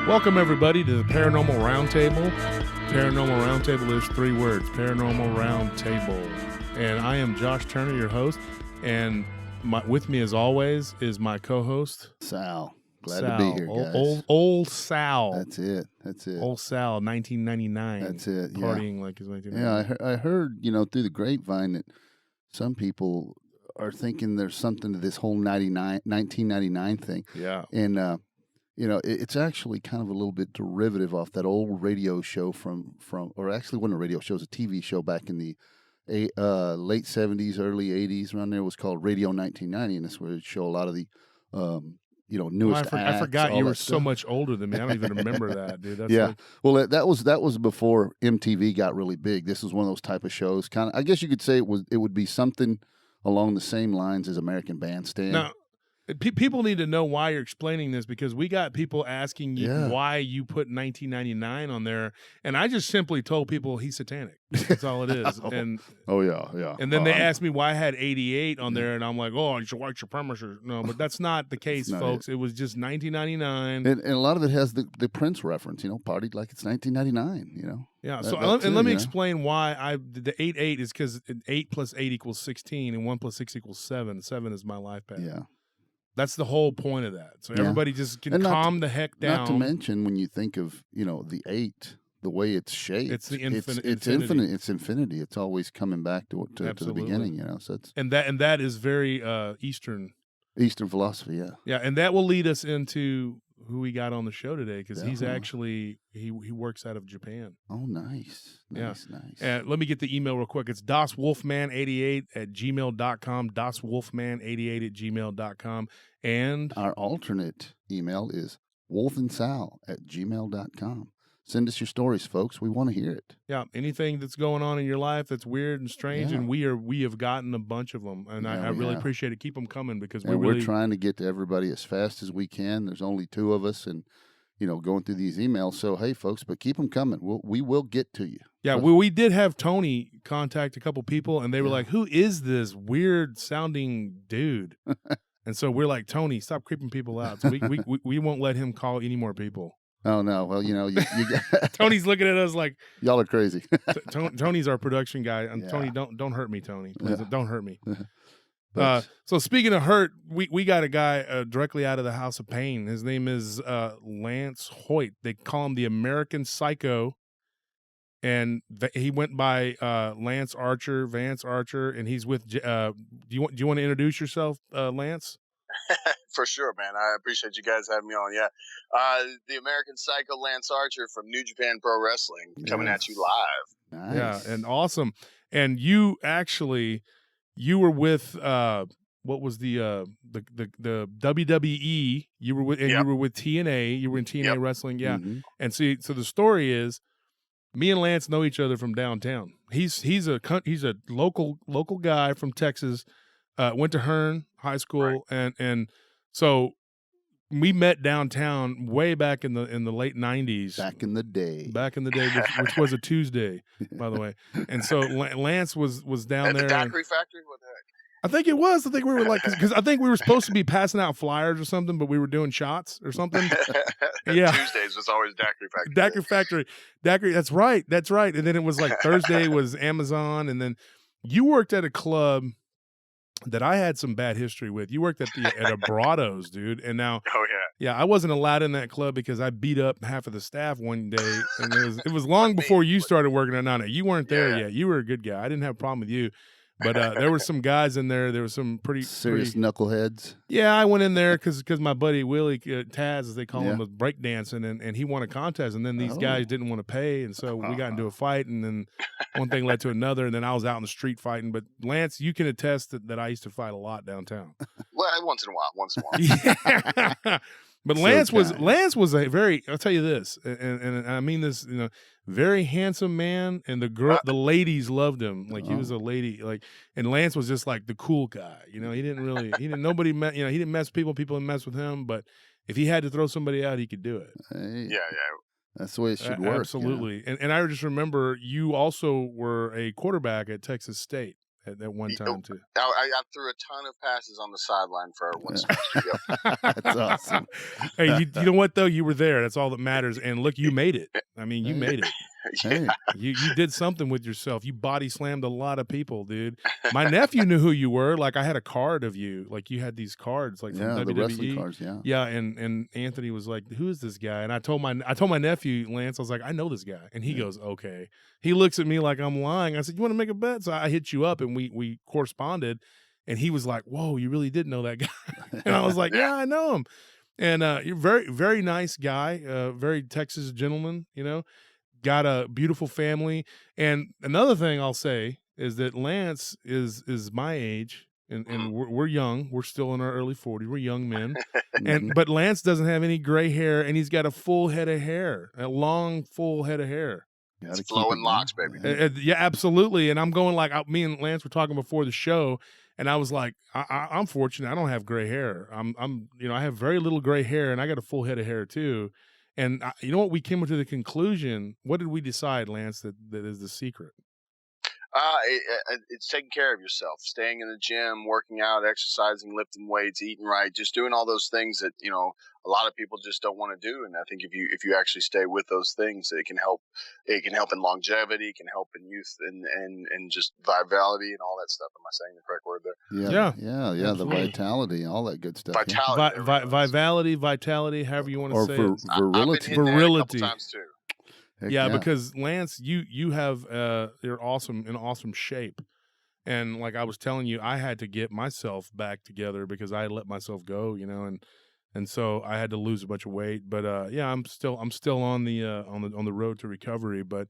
Welcome, everybody, to the Paranormal Roundtable. Paranormal Roundtable is 3 words, Paranormal Roundtable. And I am Josh Turner, your host. And with me, as always, is my co-host, Sal. Glad to be here, guys. Old Sal. That's it. Old Sal, 1999. That's it, yeah. Partying like it's 1999. Yeah, I heard, through the grapevine that some people are thinking there's something to this whole 1999 thing. Yeah. And, it's actually kind of a little bit derivative off that old radio show or actually wasn't a radio show, it was a TV show back in the late 70s, early 80s, around there. It was called Radio 1990, and that's where it show a lot of the, newest acts. I forgot you were so stuff. Much older than me. I don't even remember that, dude. That's yeah. Well, that was before MTV got really big. This was one of those type of shows. Kind of, I guess you could say it would be something along the same lines as American Bandstand. Now, people need to know why you're explaining this, because we got people asking you why you put 1999 on there, and I just simply told people he's satanic. That's all it is. And yeah. And then they asked me why I had 88 on there, and I'm like, oh, you should white supremacist. No, but that's not the case, folks. It was just 1999, and a lot of it has the Prince reference. Partied like it's 1999. Yeah. Let me explain why the 88 is because 8 plus 8 equals 16, and 1 plus 6 equals 7. 7 is my life path. Yeah. That's the whole point of that. So everybody just can calm the heck down. Not to mention, when you think of, the 8, the way it's shaped. It's the infinite. It's infinite. It's infinity. It's always coming back to the beginning, So it's and that is very Eastern philosophy, yeah. Yeah, and that will lead us into who we got on the show today, because he's actually he works out of Japan. Oh, nice. Nice. And let me get the email real quick. It's daswolfman88@gmail.com, daswolfman88@gmail.com. And our alternate email is wolfandsal@gmail.com. Send us your stories, folks. We want to hear it. Yeah, anything that's going on in your life that's weird and strange, and we have gotten a bunch of them, and I really appreciate it. Keep them coming, because we're trying to get to everybody as fast as we can. There's only 2 of us, and going through these emails. So hey, folks, but keep them coming. We will get to you. Yeah, we did have Tony contact a couple people, and they were like, "Who is this weird sounding dude?" And so we're like, "Tony, stop creeping people out." So we won't let him call any more people. Oh no! Well, you Tony's looking at us like y'all are crazy. Tony's our production guy, and Tony, don't hurt me, Tony. Please, don't hurt me. So speaking of hurt, we got a guy directly out of the House of Pain. His name is Lance Hoyt. They call him the American Psycho, and he went by Vance Archer, and he's with. Do you want to introduce yourself, Lance? For sure, man. I appreciate you guys having me on. Yeah. The American Psycho, Lance Archer from New Japan Pro Wrestling, coming at you live. Nice. Yeah, and awesome. And you were with what was the WWE? You were with you were with TNA. You were in TNA Wrestling, yeah. Mm-hmm. And so the story is, me and Lance know each other from downtown. He's a local guy from Texas. Went to Hearn High School, and so we met downtown way back in the late 90s. Back in the day, which was a Tuesday, by the way. And so Lance was down at there. The Daiquiri Factory? What the heck? I think it was. I think we were like, because I think we were supposed to be passing out flyers or something, but we were doing shots or something. Yeah. Tuesdays was always Daiquiri Factory. Daiquiri. That's right. And then it was like Thursday was Amazon, and then you worked at a club that I had some bad history with. You worked at a Brados, dude. And now, I wasn't allowed in that club because I beat up half of the staff one day, and it was long before you started working there. No, you weren't there yet. You were a good guy. I didn't have a problem with you. But there were some guys in there. There were some pretty serious knuckleheads. Yeah, I went in there because my buddy Willie Taz, as they call him, was breakdancing, and he won a contest. And then these guys didn't want to pay, and so we got into a fight. And then one thing led to another, and then I was out in the street fighting. But Lance, you can attest that I used to fight a lot downtown. Well, once in a while. Yeah. But Lance was a very, I'll tell you this, and I mean this, very handsome man, and the ladies loved him. Like, he was a lady, and Lance was just like the cool guy. He didn't mess with people didn't mess with him, but if he had to throw somebody out, he could do it. Hey, yeah. That's the way it should work. Absolutely. And I just remember you also were a quarterback at Texas State. at one time too. I threw a ton of passes on the sideline for our one semester. Yep. That's awesome. Hey, you know what though? You were there. That's all that matters. And look, you made it. I mean, you Hey. made it. Hey, You did something with yourself. You body slammed a lot of people, dude. My nephew knew who you were. Like I had a card of you. Like you had these cards, like from yeah, WWE. the wrestling cards, yeah. Yeah, and Anthony was like, "Who is this guy?" And I told my nephew Lance, I was like, "I know this guy," and he goes, "Okay." He looks at me like I'm lying. I said, "You want to make a bet?" So I hit you up, and we corresponded, and he was like, "Whoa, you really did know that guy?" And I was like, "Yeah, I know him." And you're very very nice guy, very Texas gentleman, you know. Got a beautiful family, and another thing I'll say is that Lance is my age. And we're young. We're still in our early 40s. We're young men. But Lance doesn't have any gray hair, and he's got a full head of hair, a long, full head of hair. It's flowing locks, baby. Yeah, absolutely. And I'm going like, me and Lance were talking before the show, and I was like, I'm fortunate. I don't have gray hair. I have very little gray hair, and I got a full head of hair too. And you know what? We came to the conclusion. What did we decide, Lance? That is the secret. It's taking care of yourself, staying in the gym, working out, exercising, lifting weights, eating right, just doing all those things that a lot of people just don't want to do. And I think if you actually stay with those things, it can help. It can help in longevity, it can help in youth, and just vitality and all that stuff. Am I saying the correct word there? Yeah. The vitality, all that good stuff. Vitality, however you want to say it. Virility. I've been hitting that a couple times too. Heck Yeah, because Lance, you have you're awesome, in awesome shape, and like I was telling you, I had to get myself back together because I had let myself go, and so I had to lose a bunch of weight. But I'm still on the road to recovery. But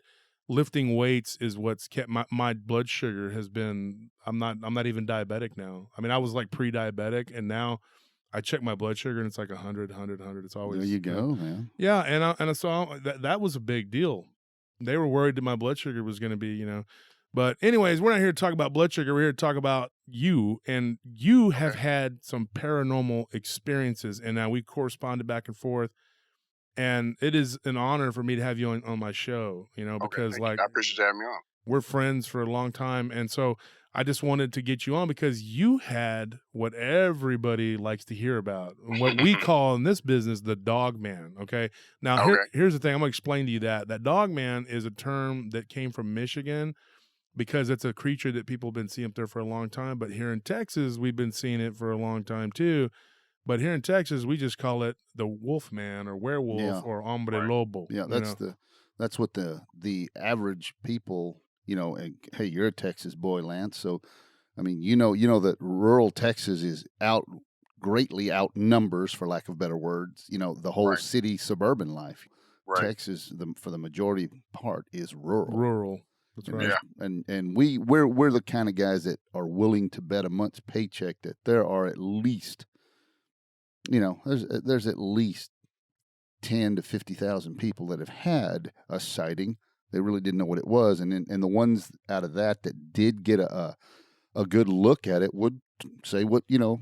lifting weights is what's kept my blood sugar has been. I'm not even diabetic now. I mean, I was like pre-diabetic, and now I check my blood sugar and it's like 100. It's always there you go, man. Yeah, and so that was a big deal. They were worried that my blood sugar was going to be, But anyways, we're not here to talk about blood sugar. We're here to talk about you, and you have had some paranormal experiences, and now we corresponded back and forth. And it is an honor for me to have you on my show, because like I appreciate you having me on. We're friends for a long time, and so I just wanted to get you on because you had what everybody likes to hear about, what we call in this business the Dogman. Okay, now here's the thing. I'm gonna explain to you that Dogman is a term that came from Michigan because it's a creature that people have been seeing up there for a long time. But here in Texas, we've been seeing it for a long time too. But here in Texas, we just call it the Wolf Man or Werewolf or Hombre Lobo. Yeah, that's what the average people. And hey, you're a Texas boy, Lance. So, I mean, you know that rural Texas is greatly outnumbers, for lack of better words. The whole city suburban life. Right. Texas, for the majority part, is rural. Rural, that's right. Yeah. And we're the kind of guys that are willing to bet a month's paycheck that there are at least, there's at least 10 to 50,000 people that have had a sighting. They really didn't know what it was, and the ones out of that did get a good look at it would say what you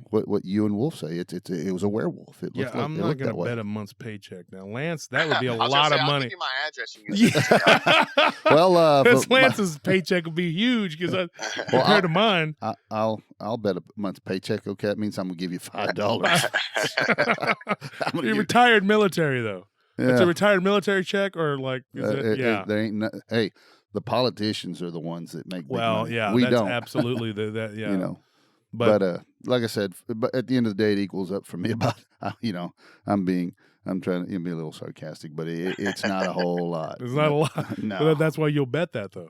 and Wolf say. It was a werewolf. It looked I'm not going to bet a month's paycheck now, Lance. That would be a lot of money. I'll give you my address. Well, Lance's paycheck would be huge because compared to mine, I'll bet a month's paycheck. Okay, that means I'm going to give you $5. You're retired military though. Yeah. It's a retired military check, or like, there ain't hey, the politicians are the ones that make big money. Yeah, we that's don't. Absolutely But like I said, but at the end of the day, it equals up for me about I'm trying to be a little sarcastic, but it's not a whole lot. It's not a lot. No, but that's why you'll bet that though.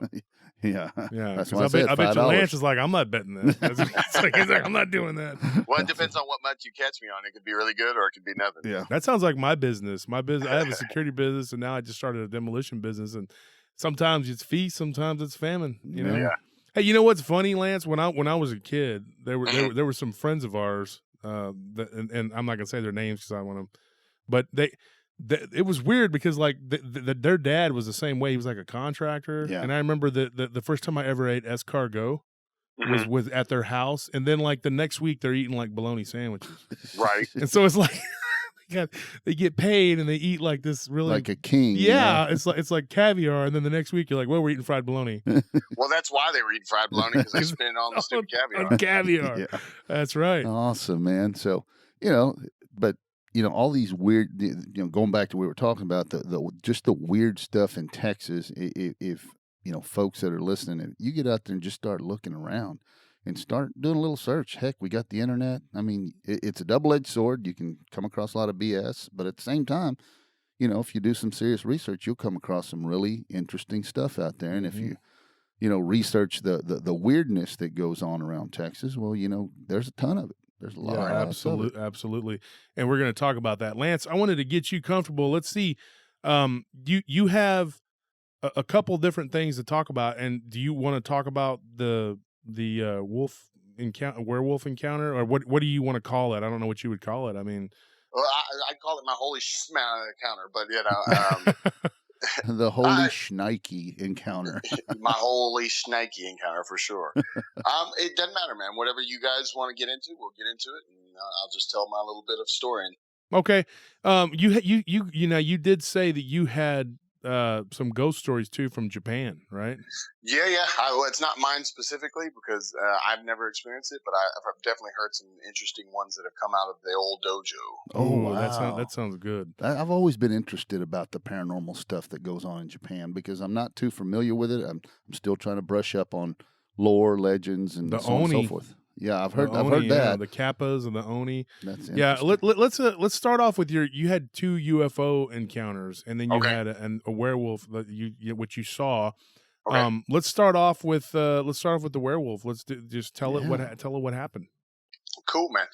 Yeah. That's why I bet you Lance is like, I'm not betting that. He's like, I'm not doing that. Well, it depends on what month you catch me on. It could be really good or it could be nothing. Yeah. That sounds like my business. I have a security business, and now I just started a demolition business. And sometimes it's feast, sometimes it's famine. Yeah. Hey, you know what's funny, Lance? When I was a kid, there were some friends of ours, and I'm not gonna say their names because I want to, but it was weird because like their dad was the same way. He was like a contractor, and I remember the first time I ever ate escargot was at their house, and then like the next week they're eating like bologna sandwiches, right? And so it's like they get paid and they eat like this really like a king. yeah, it's like caviar, and then the next week you're like, well, we're eating fried bologna. Well, that's why they were eating fried bologna, because they spent it on the stupid caviar. On caviar. Yeah. That's right. Awesome, man. So, but all these weird, going back to what we were talking about, the just the weird stuff in Texas. If folks that are listening, if you get out there and just start looking around and start doing a little search. Heck, we got the internet. I mean, it's a double-edged sword. You can come across a lot of BS, but at the same time, if you do some serious research, you'll come across some really interesting stuff out there. And if you research the weirdness that goes on around Texas, well, there's a ton of it. There's a lot. Yeah, absolutely. And we're going to talk about that. Lance, I wanted to get you comfortable. Let's see. You have a couple different things to talk about, and do you want to talk about the werewolf encounter, or what do you want to call it? I don't know what you would call it. I mean, well, I'd call it my holy encounter, but the holy shnikey encounter. My holy shnikey encounter for sure. It doesn't matter, man. Whatever you guys want to get into, we'll get into it, and I'll just tell my little bit of story. Okay. You did say that you had some ghost stories too from Japan, right? Yeah. It's not mine specifically because I've never experienced it, but I've definitely heard some interesting ones that have come out of the old dojo. Oh, wow. that sounds good. I've always been interested about the paranormal stuff that goes on in Japan because I'm not too familiar with it. I'm still trying to brush up on lore, legends, and so on and so forth. Yeah, I've heard that. The kappas and the oni. That's let's start off with you had 2 UFO encounters, and then you had a werewolf that what you saw. Okay. Let's start off with the werewolf. Let's just tell it what happened. Cool, man.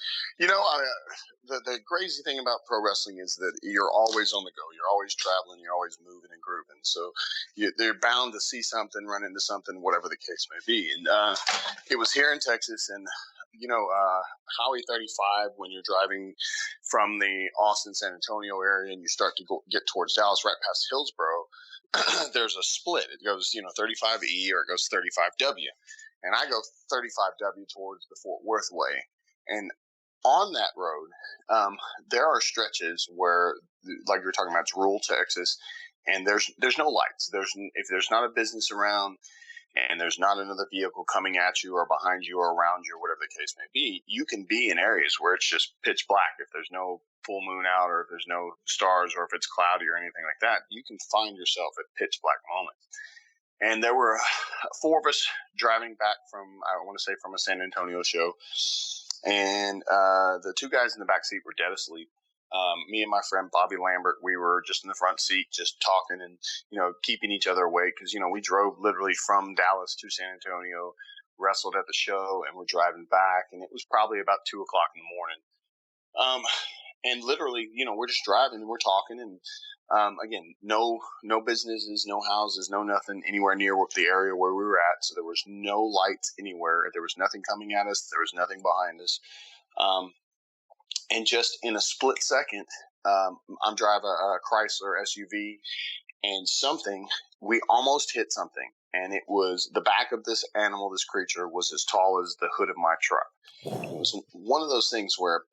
The crazy thing about pro wrestling is that you're always on the go. You're always traveling. You're always moving and grooving. So they're bound to see something, run into something, whatever the case may be. And it was here in Texas, and Highway 35, when you're driving from the Austin, San Antonio area, and you start to get towards Dallas, right past Hillsboro, there's a split. It goes, 35E or it goes 35W. And I go 35W towards the Fort Worth way. And on that road, there are stretches where, like you're talking about, it's rural Texas, and there's no lights. If there's not a business around, and there's not another vehicle coming at you or behind you or around you or whatever the case may be, you can be in areas where it's just pitch black. If there's no full moon out, or if there's no stars, or if it's cloudy or anything like that, you can find yourself at pitch black moments. And there were 4 of us driving back from a San Antonio show. And the 2 guys in the back seat were dead asleep. Me and my friend Bobby Lambert, we were just in the front seat, just talking and, keeping each other awake. Because, we drove literally from Dallas to San Antonio, wrestled at the show, and we're driving back. And it was probably about 2 o'clock in the morning. And literally, we're just driving and we're talking. And again, no businesses, no houses, no nothing anywhere near the area where we were at. So there was no lights anywhere. There was nothing coming at us. There was nothing behind us. And just in a split second, I'm driving a Chrysler SUV, and we almost hit something. And it was the back of this animal, this creature was as tall as the hood of my truck. It was one of those things where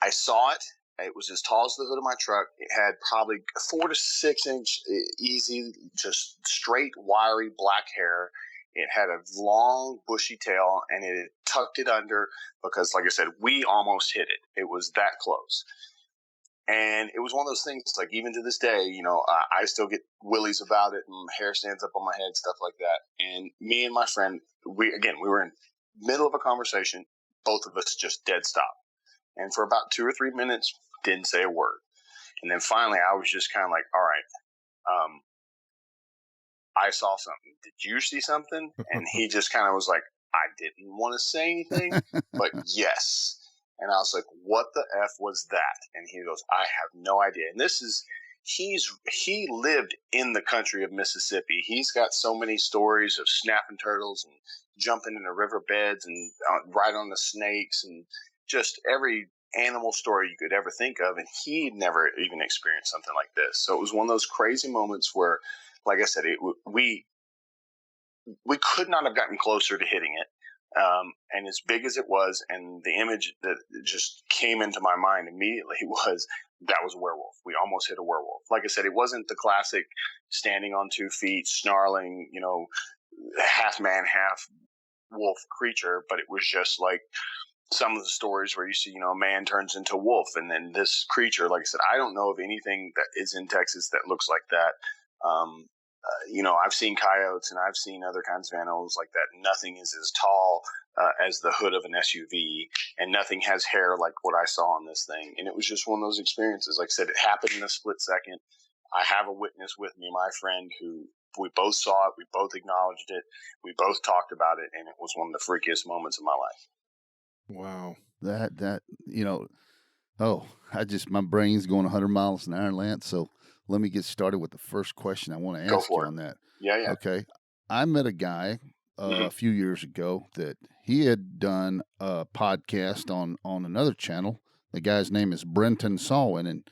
I saw it. It was as tall as the hood of my truck. It had probably 4 to 6 inch easy, just straight, wiry black hair. It had a long, bushy tail, and it had tucked it under because, like I said, we almost hit it. It was that close. And it was one of those things, like, even to this day, I still get willies about it, and hair stands up on my head, stuff like that. And me and my friend, we were in the middle of a conversation. Both of us just dead stopped. And for about 2 or 3 minutes, didn't say a word. And then finally, I was just kind of like, all right, I saw something. Did you see something? And he just kind of was like, I didn't want to say anything, but yes. And I was like, what the F was that? And he goes, I have no idea. And he lived in the country of Mississippi. He's got so many stories of snapping turtles and jumping into riverbeds and right on the snakes and just every animal story you could ever think of. And he'd never even experienced something like this. So it was one of those crazy moments where, like I said, we could not have gotten closer to hitting it. And as big as it was, and the image that just came into my mind immediately was that was a werewolf. We almost hit a werewolf. Like I said, it wasn't the classic standing on 2 feet, snarling, half man, half wolf creature, but it was just like some of the stories where you see, a man turns into a wolf, and then this creature, like I said, I don't know of anything that is in Texas that looks like that. I've seen coyotes and I've seen other kinds of animals like that. Nothing is as tall as the hood of an SUV, and nothing has hair like what I saw on this thing. And it was just one of those experiences. Like I said, it happened in a split second. I have a witness with me, my friend, who we both saw it. We both acknowledged it. We both talked about it, and it was one of the freakiest moments of my life. Wow. My brain's going 100 miles an hour, Lance. So let me get started with the first question I want to ask you on that. Yeah. Okay. I met a guy a few years ago that he had done a podcast on another channel. The guy's name is Brenton Salwin, and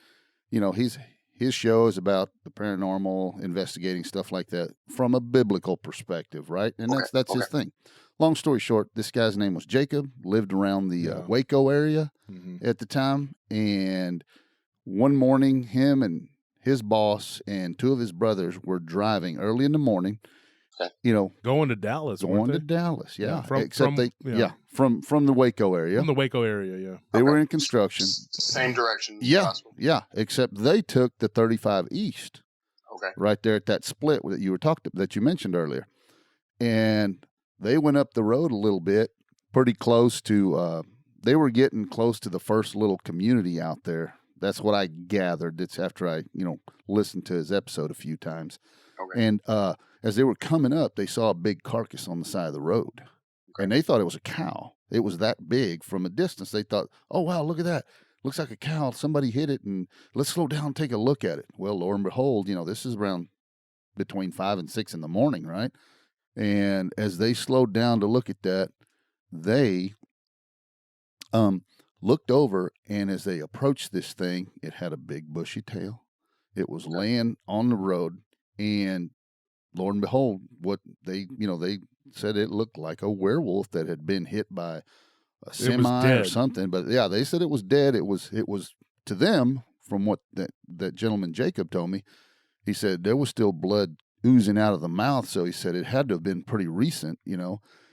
his show is about the paranormal, investigating stuff like that from a biblical perspective, right? And that's his thing. Long story short, this guy's name was Jacob, lived around the Waco area at the time. And one morning, him and his boss and 2 of his brothers were driving early in the morning, going to Dallas. Yeah. From the Waco area. From the Waco area, yeah. They were in construction. Same direction. Yeah. Except they took the 35 East. Okay. Right there at that split that you mentioned earlier. And they went up the road a little bit, pretty close to, they were getting close to the first little community out there. That's what I gathered. It's after I, listened to his episode a few times. Okay. And as they were coming up, they saw a big carcass on the side of the road. Okay. And they thought it was a cow. It was that big from a distance. They thought, oh, wow, look at that. Looks like a cow. Somebody hit it, and let's slow down and take a look at it. Well, lo and behold, this is around between 5 and 6 in the morning, right? And as they slowed down to look at that, they looked over, and as they approached this thing, it had a big bushy tail. It was laying on the road, and lo and behold, what they said it looked like a werewolf that had been hit by a semi or something. But yeah, they said it was dead. It was to them, from what that gentleman Jacob told me, he said there was still blood oozing out of the mouth. So he said it had to have been pretty recent,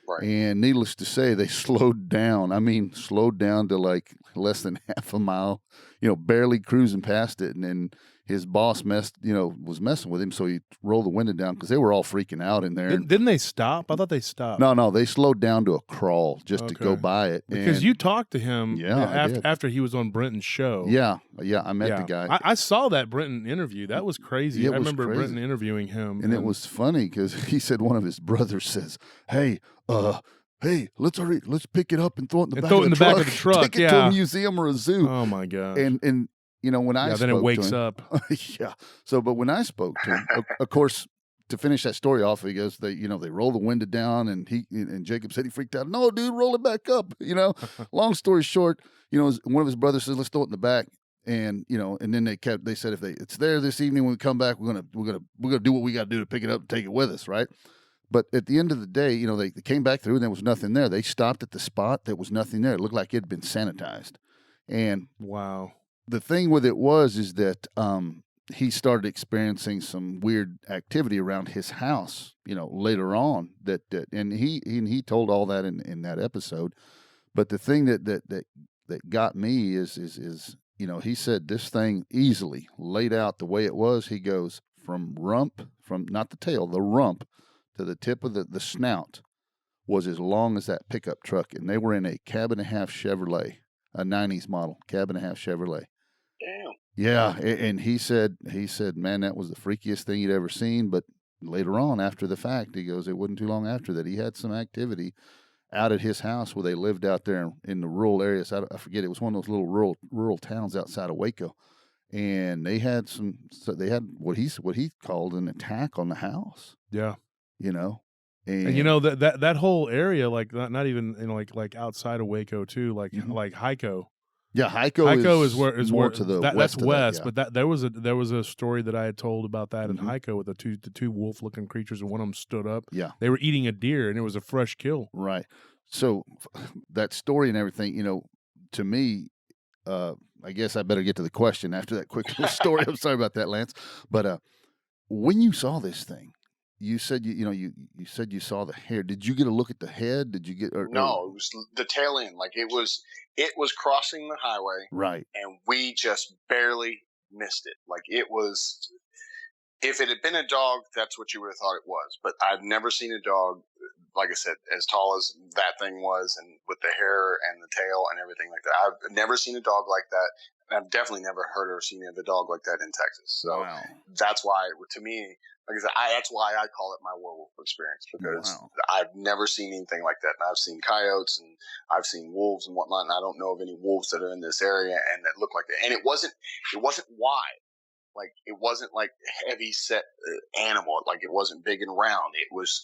Right. And needless to say, they slowed down. I mean, slowed down to like less than half a mile, barely cruising past it. And then his boss was messing with him. So he rolled the window down because they were all freaking out in there. Didn't they stop? I thought they stopped. No, they slowed down to a crawl just to go by it. Because you talked to him I after he was on Brenton's show. Yeah, I met the guy. I saw that Brenton interview. That was crazy. I remember Brenton interviewing him. And it was funny because he said one of his brothers says, hey, let's pick it up and throw it in the back of the truck. Take it to a museum or a zoo. Oh my God. And when I spoke then it wakes to him, up. Yeah. So, but when I spoke to him, of course, to finish that story off, he goes, they roll the window down, and Jacob said he freaked out. No, dude, roll it back up. Long story short, one of his brothers says, let's throw it in the back. And and then they said if it's there this evening when we come back, we're gonna do what we got to do to pick it up and take it with us, right? But at the end of the day, they came back through and there was nothing there. They stopped at the spot. There was nothing there. It looked like it had been sanitized. And wow. The thing with it is that he started experiencing some weird activity around his house, later on and he told all that in that episode. But the thing that got me is he said this thing easily laid out the way it was. He goes from not the tail, the rump to the tip of the snout was as long as that pickup truck. And they were in a cab and a half Chevrolet, a 90s model cab and a half Chevrolet. Damn. Yeah. And he said, man, that was the freakiest thing he'd ever seen. But later on, after the fact, he goes, it wasn't too long after that he had some activity out at his house where they lived out there in the rural areas. I forget, it was one of those little rural towns outside of Waco. And they had what he called an attack on the house. Yeah. And that whole area, like not even like outside of Waco too, like Hyco. Yeah, Hyco is where more to the west. That's west, yeah. but there was a story that I had told about that in Hyco with the two wolf looking creatures, and one of them stood up. Yeah, they were eating a deer, and it was a fresh kill. Right. So that story and everything, to me, I guess I better get to the question after that quick little story. I'm sorry about that, Lance. But when you saw this thing, you said you said you saw the hair. Did you get a look at the head? Did you get No, it was the tail end. Like it was crossing the highway, right? and we just barely missed it. Like it was. If it had been a dog, that's what you would have thought it was. But I've never seen a dog, like I said, as tall as that thing was, and with the hair and the tail and everything like that. I've never seen a dog like that. And I've definitely never heard or seen a dog like that in Texas. So Wow. that's why, to me, like I said, that's why I call it my werewolf experience, because Wow. I've never seen anything like that. And I've seen coyotes and I've seen wolves and whatnot, and I don't know of any wolves that are in this area and that look like that. And it wasn't wide. Like it wasn't like heavy set animal. Like it wasn't big and round. It was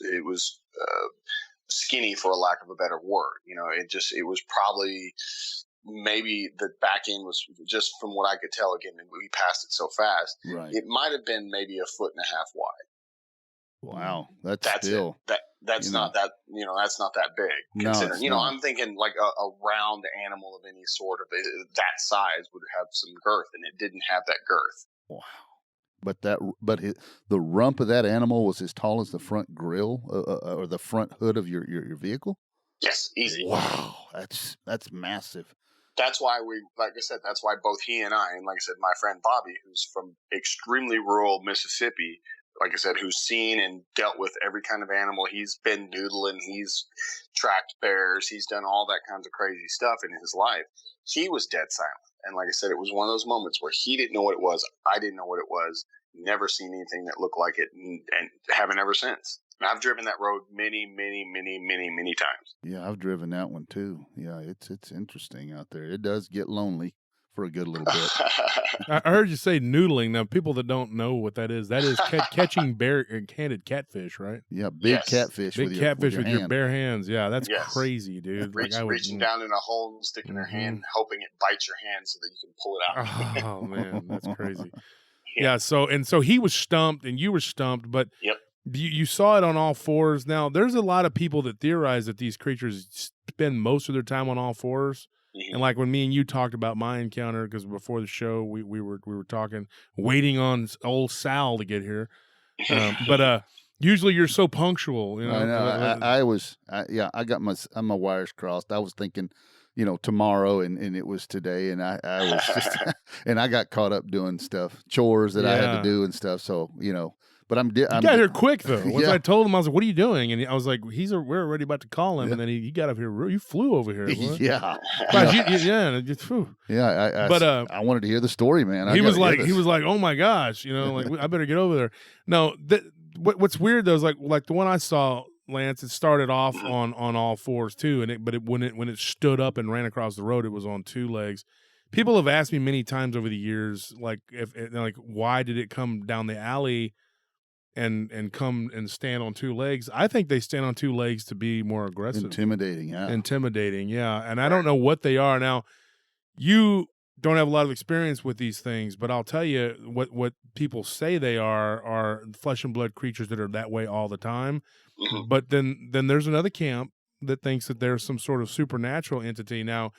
skinny, for a lack of a better word. It was probably, maybe the back end was, just from what I could tell, again, and we passed it so fast. Right. It might have been maybe 1.5 feet wide. Wow. That's still it. That's not that, that's not that big. No, Considering, it's not. I'm thinking like a round animal of any sort of that size would have some girth, and it didn't have that girth. Wow. But the rump of that animal was as tall as the front grill or the front hood of your vehicle. Yes, easy. Wow, that's massive. That's why like I said, that's why both he and I, and like I said, my friend Bobby, who's from extremely rural Mississippi, like I said, who's seen and dealt with every kind of animal. He's been noodling, he's tracked bears, he's done all that kinds of crazy stuff in his life. He was dead silent. And like I said, it was one of those moments where he didn't know what it was. I didn't know what it was. Never seen anything that looked like it, and haven't ever since. And I've driven that road many, many, many, many, many times. Yeah, I've driven that one too. Yeah, it's interesting out there. It does get lonely for a good little bit. I heard you say noodling. Now, people that don't know what that is catching handed catfish, right? Yeah, big catfish. Big catfish with your bare hands. Yeah, that's crazy, dude. Reaching down in a hole and sticking their hand, hoping it bites your hand so that you can pull it out. Oh man, that's crazy. Yeah. So he was stumped and you were stumped, but yep. You saw it on all fours. Now, there's a lot of people that theorize that these creatures spend most of their time on all fours. And like when me and you talked about my encounter, because before the show we were talking, waiting on old Sal to get here. But usually you're so punctual. I know. I got my wires crossed. I was thinking, tomorrow, and it was today, and I was just, and I got caught up doing chores that I had to do and stuff. So but I'm got here quick though. Once I told him, I was like, "What are you doing?" And I was like, we're already about to call him." And then he got up here. You flew over here. Yeah. But I wanted to hear the story, man. He was like, "Oh my gosh," I better get over there. No, what's weird though is like the one I saw, Lance. It started off on all fours too, and when it stood up and ran across the road, it was on two legs. People have asked me many times over the years, like why did it come down the alley and come and stand on two legs? I think they stand on two legs to be more aggressive. Intimidating, yeah. And I don't know what they are. Now, you don't have a lot of experience with these things, but I'll tell you what people say they are flesh and blood creatures that are that way all the time. Mm-hmm. But then there's another camp that thinks that there's some sort of supernatural entity. Now,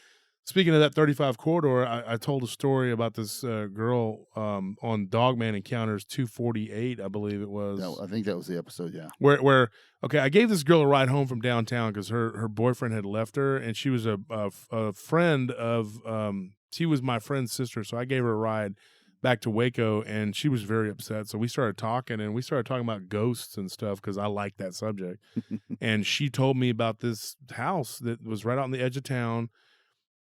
speaking of that 35 corridor, I told a story about this girl on Dogman Encounters 248, I believe it was. I think that was the episode, yeah. Where I gave this girl a ride home from downtown because her boyfriend had left her, and she was a friend of she was my friend's sister, so I gave her a ride back to Waco, and she was very upset. So we started talking, and we started talking about ghosts and stuff because I like that subject. And she told me about this house that was right out on the edge of town.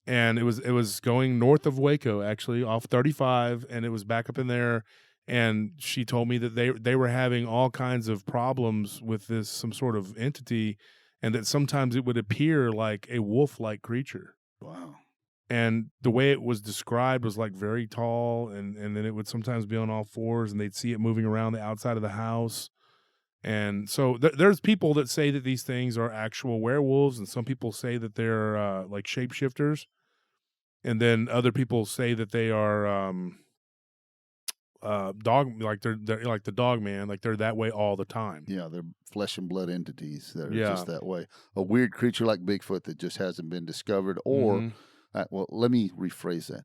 And it was going north of Waco, actually, off 35, and it was back up in there. And she told me that they were having all kinds of problems with some sort of entity, and that sometimes it would appear like a wolf-like creature. Wow. And the way it was described was like very tall, and then it would sometimes be on all fours, and they'd see it moving around the outside of the house. And so there's people that say that these things are actual werewolves, and some people say that they're like shapeshifters. And then other people say that they are, dog, like they're like the Dogman, like they're that way all the time. Yeah, they're flesh and blood entities that are Yeah. just that way. A weird creature like Bigfoot that just hasn't been discovered, or Mhm. well, let me rephrase that.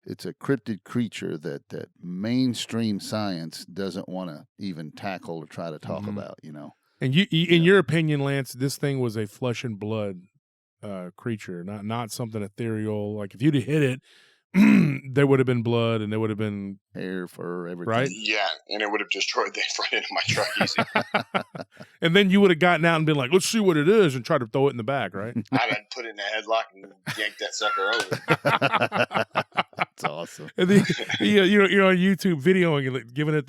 It's a cryptid creature that mainstream science doesn't want to even tackle or try to talk Mhm. about. You know, And in Yeah. your opinion, Lance, this thing was a flesh and blood creature, not something ethereal. Like if you'd have hit it, there would have been blood, and there would have been hair, fur, everything. right. Yeah, and it would have destroyed the front end of my truck easy. And then you would have gotten out and been like, "Let's see what it is," and try to throw it in the back, right? I'd have put it in a headlock and yanked that sucker over. That's awesome. And then you're on YouTube videoing it, like, giving it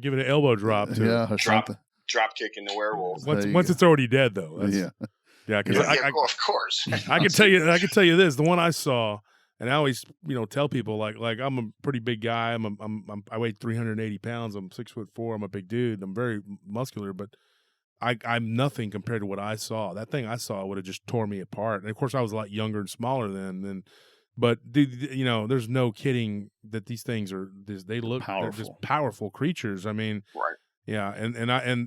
giving an elbow drop to Yeah, or something. Drop kicking the werewolf. once There you once go. it's already dead though. Yeah. Yeah, because Yeah, of course. I can tell you this, the one I saw, and I always tell people like I'm a pretty big guy. I weigh 380 pounds. I'm 6'4". I'm a big dude. I'm very muscular, but I'm nothing compared to what I saw. That thing I saw would have just tore me apart. And of course, I was a lot younger and smaller then. But there's no kidding that these things are. They look they're just powerful creatures. I mean, Right. yeah,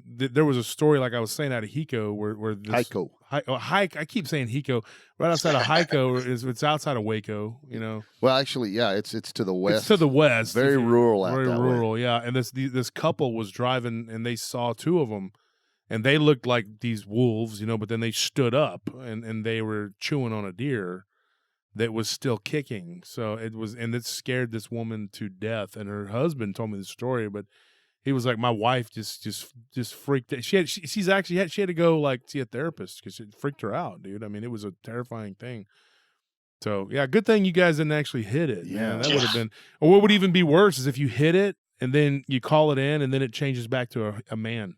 there was a story like I was saying out of Hiko where this Hiko. Hike. I keep saying Hiko. Right outside of Hiko it's outside of Waco. Well, actually, yeah, it's to the west. It's to the west. Very rural out very that rural. way. Yeah, and this couple was driving and they saw two of them, and they looked like these wolves, but then they stood up and they were chewing on a deer that was still kicking. So it scared this woman to death. And her husband told me the story, but he was like, my wife just freaked out. She had to go like see a therapist because it freaked her out, dude. I mean, it was a terrifying thing. So yeah, good thing you guys didn't actually hit it. Yeah. Man. That would have been, or what would even be worse is if you hit it and then you call it in and then it changes back to a man.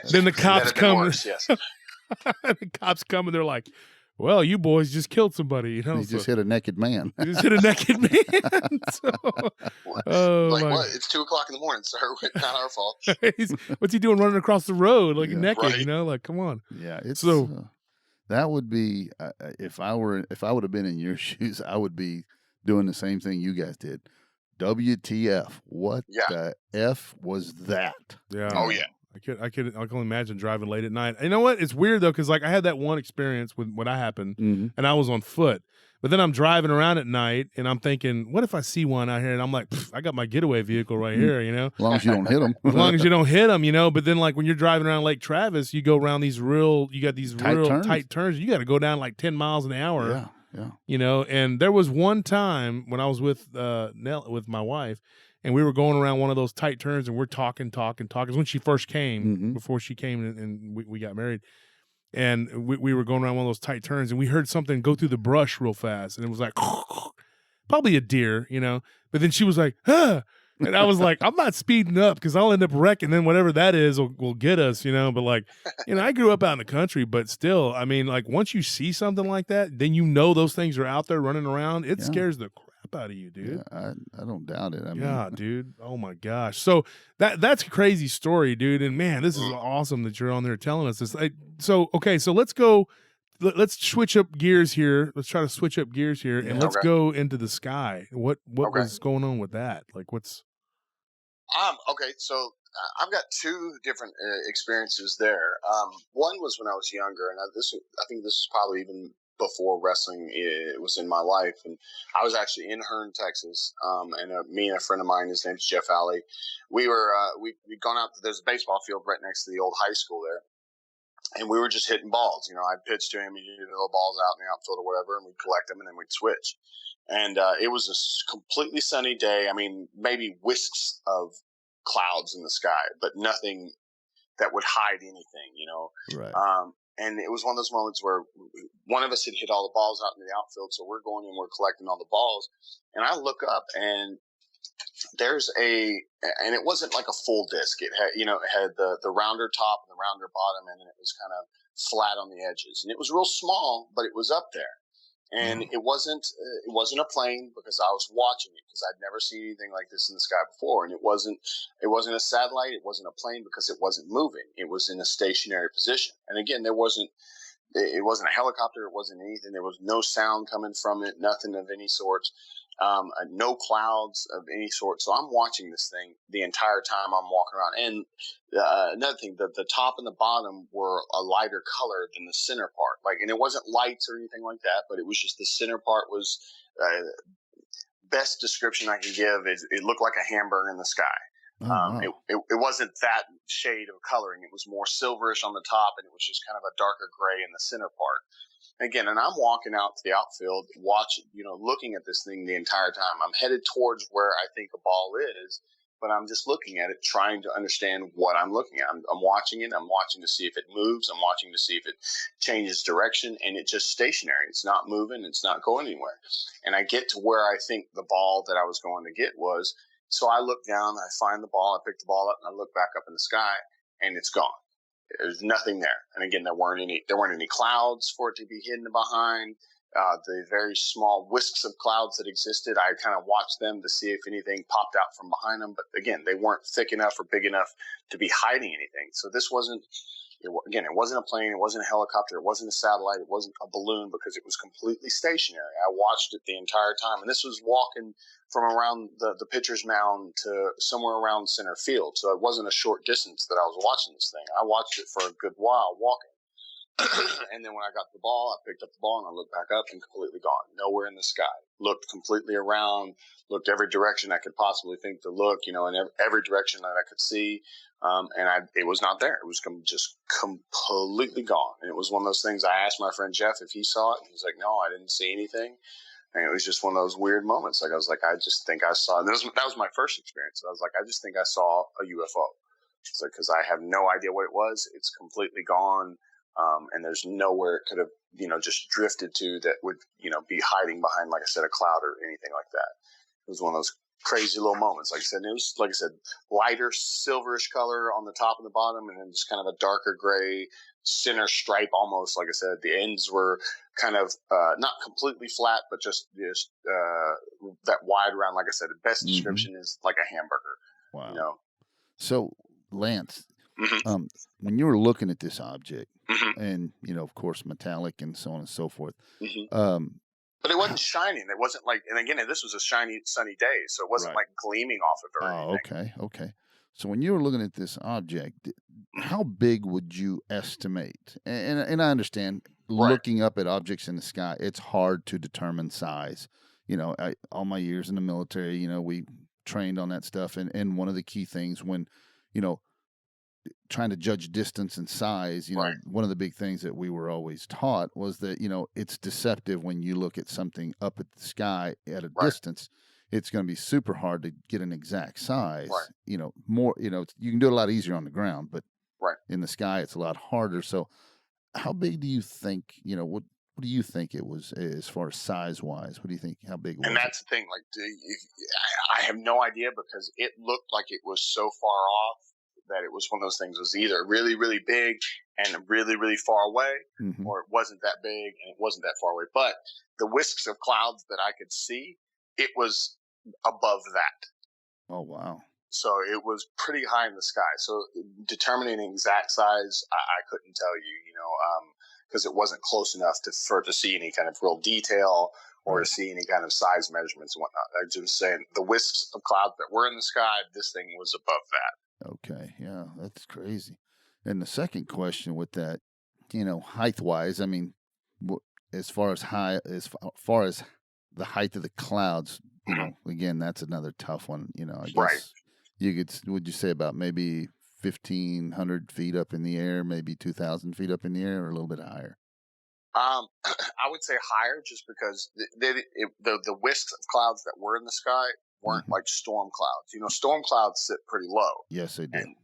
Then the cops come. Worse, yes. The cops come and they're like, well, you boys just killed somebody. You just hit a naked man. You just hit a naked man. What? It's 2:00 in the morning, sir. Not our fault. What's he doing running across the road like Yeah. naked? Right. Like, come on. Yeah, it's So- that would be if I would have been in your shoes, I would be doing the same thing you guys did. WTF? What Yeah. the F was that? Yeah. Oh yeah. I can only imagine driving late at night. You know what? It's weird though, because like I had that one experience with when that happened, Mm-hmm. and I was on foot. But then I'm driving around at night, and I'm thinking, what if I see one out here? And I'm like, I got my getaway vehicle right here, As long as you don't hit them. As long as you don't hit them, But then, like when you're driving around Lake Travis, you go around these tight turns. You got to go down like 10 miles an hour. Yeah. And there was one time when I was with with my wife, and we were going around one of those tight turns, and we're talking. It's when she first came, Mhm. before she came and we got married. And we were going around one of those tight turns, and we heard something go through the brush real fast, and it was like probably a deer, But then she was like, "Huh," and I was like, "I'm not speeding up because I'll end up wrecking. Then whatever that is will get us, But like, I grew up out in the country, but still, I mean, like once you see something like that, then those things are out there running around. It scares the crap out of you, dude. Yeah, I don't doubt it. I mean, Yeah, dude. Oh my gosh. So that's a crazy story, dude. And man, this is awesome that you're on there telling us this. So let's go. Let's switch up gears here. Let's try to switch up gears here, and let's go into the sky. What was going on with that? Like, what's? Okay, so I've got two different experiences there. One was when I was younger, and I think this is probably even before wrestling it was in my life, and I was actually in Hearn, Texas, and me and a friend of mine, his name's Jeff Alley, we were we'd gone out. There's a baseball field right next to the old high school there, and we were just hitting balls. I'd pitch to him, he'd hit the balls out in the outfield or whatever, and we'd collect them, and then we'd switch. And it was a completely sunny day. I mean, maybe wisps of clouds in the sky, but nothing that would hide anything, Right. And it was one of those moments where one of us had hit all the balls out in the outfield, so we're going and we're collecting all the balls. And I look up, and and it wasn't like a full disc. It had, it had the rounder top and the rounder bottom, and then it was kind of flat on the edges. And it was real small, but it was up there. And it wasn't a plane, because I was watching it, because I'd never seen anything like this in the sky before. And it wasn't a satellite. It wasn't a plane, because it wasn't moving. It was in a stationary position. And again, there wasn't It wasn't a helicopter. It wasn't anything. There was no sound coming from it. Nothing of any sort. No clouds of any sort. So I'm watching this thing the entire time I'm walking around. And another thing, the top and the bottom were a lighter color than the center part. And it wasn't lights or anything like that, but it was just the center part was. Best description I can give is it looked like a hamburger in the sky. Oh, wow. It wasn't that shade of coloring. It was more silverish on the top, and it was just kind of a darker gray in the center part. Again, and I'm walking out to the outfield, looking at this thing the entire time. I'm headed towards where I think a ball is, but I'm just looking at it, trying to understand what I'm looking at. I'm watching it. I'm watching to see if it moves. I'm watching to see if it changes direction, and it's just stationary. It's not moving. It's not going anywhere. And I get to where I think the ball that I was going to get was. So I look down, I find the ball, I pick the ball up, and I look back up in the sky, and it's gone. There's nothing there. And again, there weren't any clouds for it to be hidden behind. The very small wisps of clouds that existed, I kind of watched them to see if anything popped out from behind them. But again, they weren't thick enough or big enough to be hiding anything. So this wasn't, it wasn't a plane. It wasn't a helicopter. It wasn't a satellite. It wasn't a balloon because it was completely stationary. I watched it the entire time. And this was walking from around the pitcher's mound to somewhere around center field. So it wasn't a short distance that I was watching this thing. I watched it for a good while walking. And then when I got the ball, I picked up the ball and I looked back up and completely gone. Nowhere in the sky. Looked completely around, looked every direction I could possibly think to look, in every direction that I could see. It was not there. It was just completely gone. And it was one of those things I asked my friend Jeff if he saw it. And he's like, no, I didn't see anything. And it was just one of those weird moments. I was like, I just think I saw, that was my first experience. I was like, I just think I saw a UFO. It's like, because I have no idea what it was. It's completely gone. And there's nowhere it could have, just drifted to that would, be hiding behind, like I said, a cloud or anything like that. It was one of those crazy little moments. Like I said, it was, like I said, lighter silverish color on the top and the bottom, and then just kind of a darker gray center stripe almost. Like I said, the ends were kind of not completely flat, but just that wide round. Like I said, the best description is like a hamburger. Wow. So, Lance, when you were looking at this object, and of course, metallic and so on and so forth, but it wasn't shining. It wasn't like, and again, this was a shiny, sunny day, so it wasn't like gleaming off of it or anything. Okay. So when you were looking at this object, how big would you estimate? And I understand looking up at objects in the sky, it's hard to determine size. All my years in the military, we trained on that stuff, and one of the key things when, trying to judge distance and size, one of the big things that we were always taught was that, it's deceptive when you look at something up at the sky at a distance. It's going to be super hard to get an exact size. More, you can do it a lot easier on the ground, but in the sky, it's a lot harder. So how big do you think, what do you think it was as far as size wise? What do you think? How big was it? And that's the thing. I have no idea because it looked like it was so far off that it was one of those things. It was either really, really big and really, really far away, or it wasn't that big and it wasn't that far away. But the wisps of clouds that I could see, it was above that. Oh, wow. So it was pretty high in the sky. So determining an exact size, I couldn't tell you, because it wasn't close enough for it to see any kind of real detail or to see any kind of size measurements and whatnot. I'm just saying the wisps of clouds that were in the sky, this thing was above that. Okay, yeah, that's crazy. And the second question with that, height-wise, I mean, as far as the height of the clouds, again, that's another tough one. I guess would you say about maybe 1,500 feet up in the air, maybe 2,000 feet up in the air, or a little bit higher? I would say higher, just because the wisps of clouds that were in the sky weren't like storm clouds. Storm clouds sit pretty low. Yes, they do. And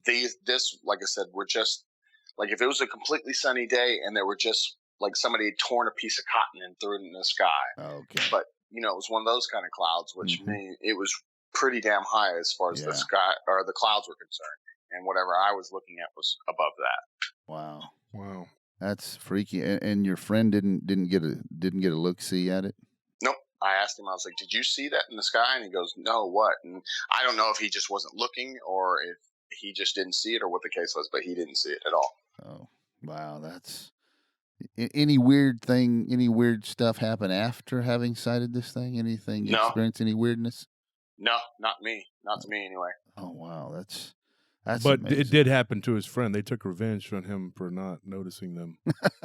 this, like I said, were just like if it was a completely sunny day and there were just like somebody had torn a piece of cotton and threw it in the sky. Okay. But it was one of those kind of clouds, which means it was pretty damn high as far as the sky or the clouds were concerned. And whatever I was looking at was above that. Wow. That's freaky. And your friend didn't get a look see at it? Nope. I asked him, I was like, did you see that in the sky? And he goes, no, what? And I don't know if he just wasn't looking or if he just didn't see it or what the case was, but he didn't see it at all. Oh, wow. That's Any weird thing, any weird stuff happen after having sighted this thing? Anything, you No, experience any weirdness? no, not me, not to me anyway. Oh wow, that's But it amazing. did happen to his friend. They took revenge on him for not noticing them.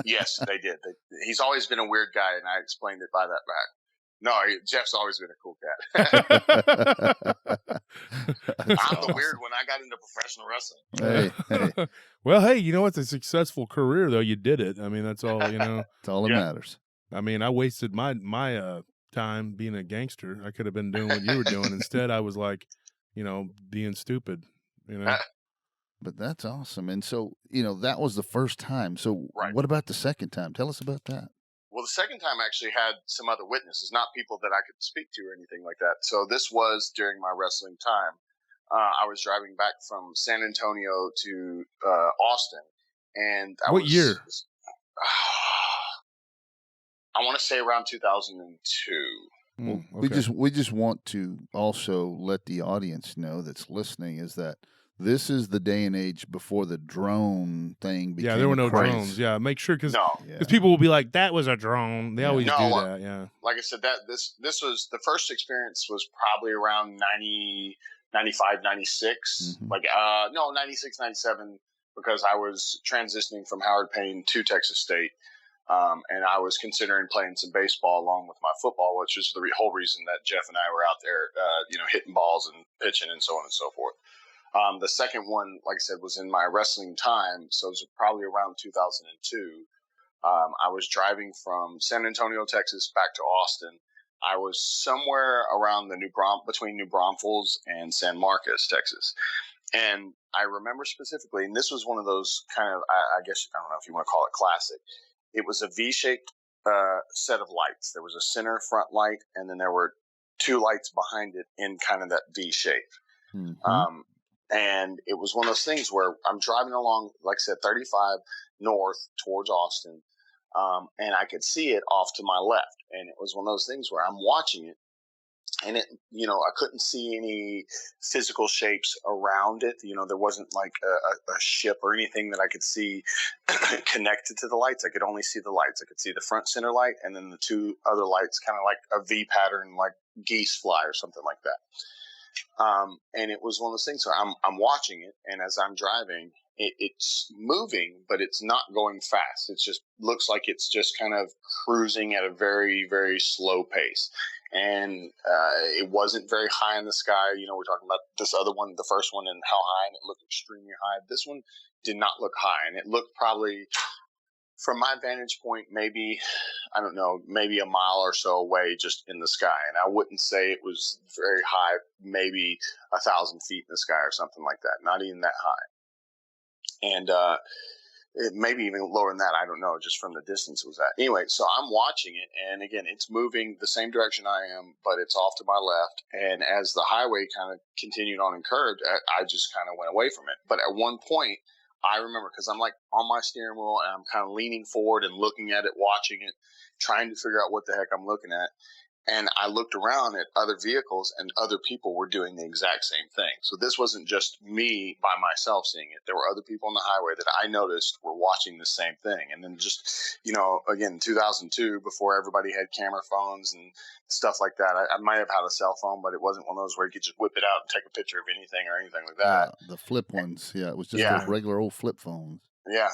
Yes, they did. He's always been a weird guy, and I explained it by that back. No, Jeff's always been a cool cat. I'm the weird one. I got into professional wrestling. Hey. Well, hey, you know, it's a successful career though. You did it. I mean, that's all, you know. That's all that matters. I mean, I wasted my time being a gangster. I could have been doing what you were doing. Instead, I was like, you know, being stupid, you know. But that's awesome. And so, you know, that was the first time. So Right. what about the second time? Tell us about that. Well, the second time I actually had some other witnesses, not people that I could speak to or anything like that. So this was during my wrestling time. I was driving back from San Antonio to Austin, and What year? I want to say around 2002. Well, okay. we just want to also let the audience know that's listening is that this is the day and age before the drone thing became there were no craze. drones. Yeah, make sure because No, people will be like, "That was a drone." They always No, do that. Yeah. like I said, that this was the first experience was probably around 90, 95, 96. Mhm. Like no, 96, 97, because I was transitioning from Howard Payne to Texas State. And I was considering playing some baseball along with my football, which is the whole reason that Jeff and I were out there, you know, hitting balls and pitching and so on and so forth. The second one, like I said, was in my wrestling time, so it was probably around 2002. I was driving from San Antonio, Texas, back to Austin. I was somewhere around between New Braunfels and San Marcos, Texas. And I remember specifically, and this was one of those kind of, I guess, I don't know if you want to call it classic. It was a V-shaped set of lights. There was a center front light, and then there were two lights behind it in kind of that V shape. Mm-hmm. And it was one of those things where I'm driving along, like I said, 35 north towards Austin, and I could see it off to my left. And it was one of those things where I'm watching it, and it, you know, I couldn't see any physical shapes around it. You know, there wasn't like a ship or anything that I could see connected to the lights. I could only see the lights. I could see the front center light and then the two other lights, kind of like a V pattern, like geese fly or something like that. And it was one of those things where I'm watching it, and as I'm driving, it's moving, but it's not going fast. It just looks like it's just kind of cruising at a very, very slow pace. And it wasn't very high in the sky. You know, we're talking about this other one, the first one, and how high, and it looked extremely high. This one did not look high, and it looked probably, from my vantage point, maybe, I don't know, maybe a mile or so away just in the sky. And I wouldn't say it was very high, maybe 1,000 feet in the sky or something like that. Not even that high. And it maybe even lower than that. I don't know, just from the distance it was at. Anyway, so I'm watching it. And again, it's moving the same direction I am, but it's off to my left. And as the highway kind of continued on and curved, I just kind of went away from it. But at one point, I remember, because I'm like on my steering wheel and I'm kind of leaning forward and looking at it, watching it, trying to figure out what the heck I'm looking at. And I looked around at other vehicles, and other people were doing the exact same thing. So this wasn't just me by myself seeing it. There were other people on the highway that I noticed were watching the same thing. And then just, you know, again, 2002, before everybody had camera phones and stuff like that. I might have had a cell phone, but it wasn't one of those where you could just whip it out and take a picture of anything or anything like that. The flip ones. Yeah, it was just those regular old flip phones. Yeah.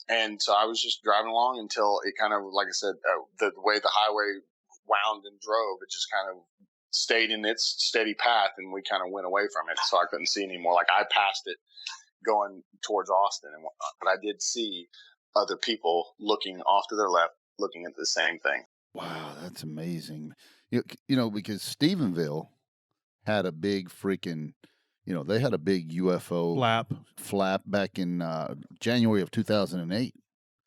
And so I was just driving along until it kind of, like I said, the way the highway wound and drove, it just kind of stayed in its steady path, and we kind of went away from it, so I couldn't see anymore. Like, I passed it going towards Austin and whatnot, but I did see other people looking off to their left, looking at the same thing. Wow, that's amazing. You know, because Stephenville had a big freaking, you know, they had a big UFO flap back in January of 2008.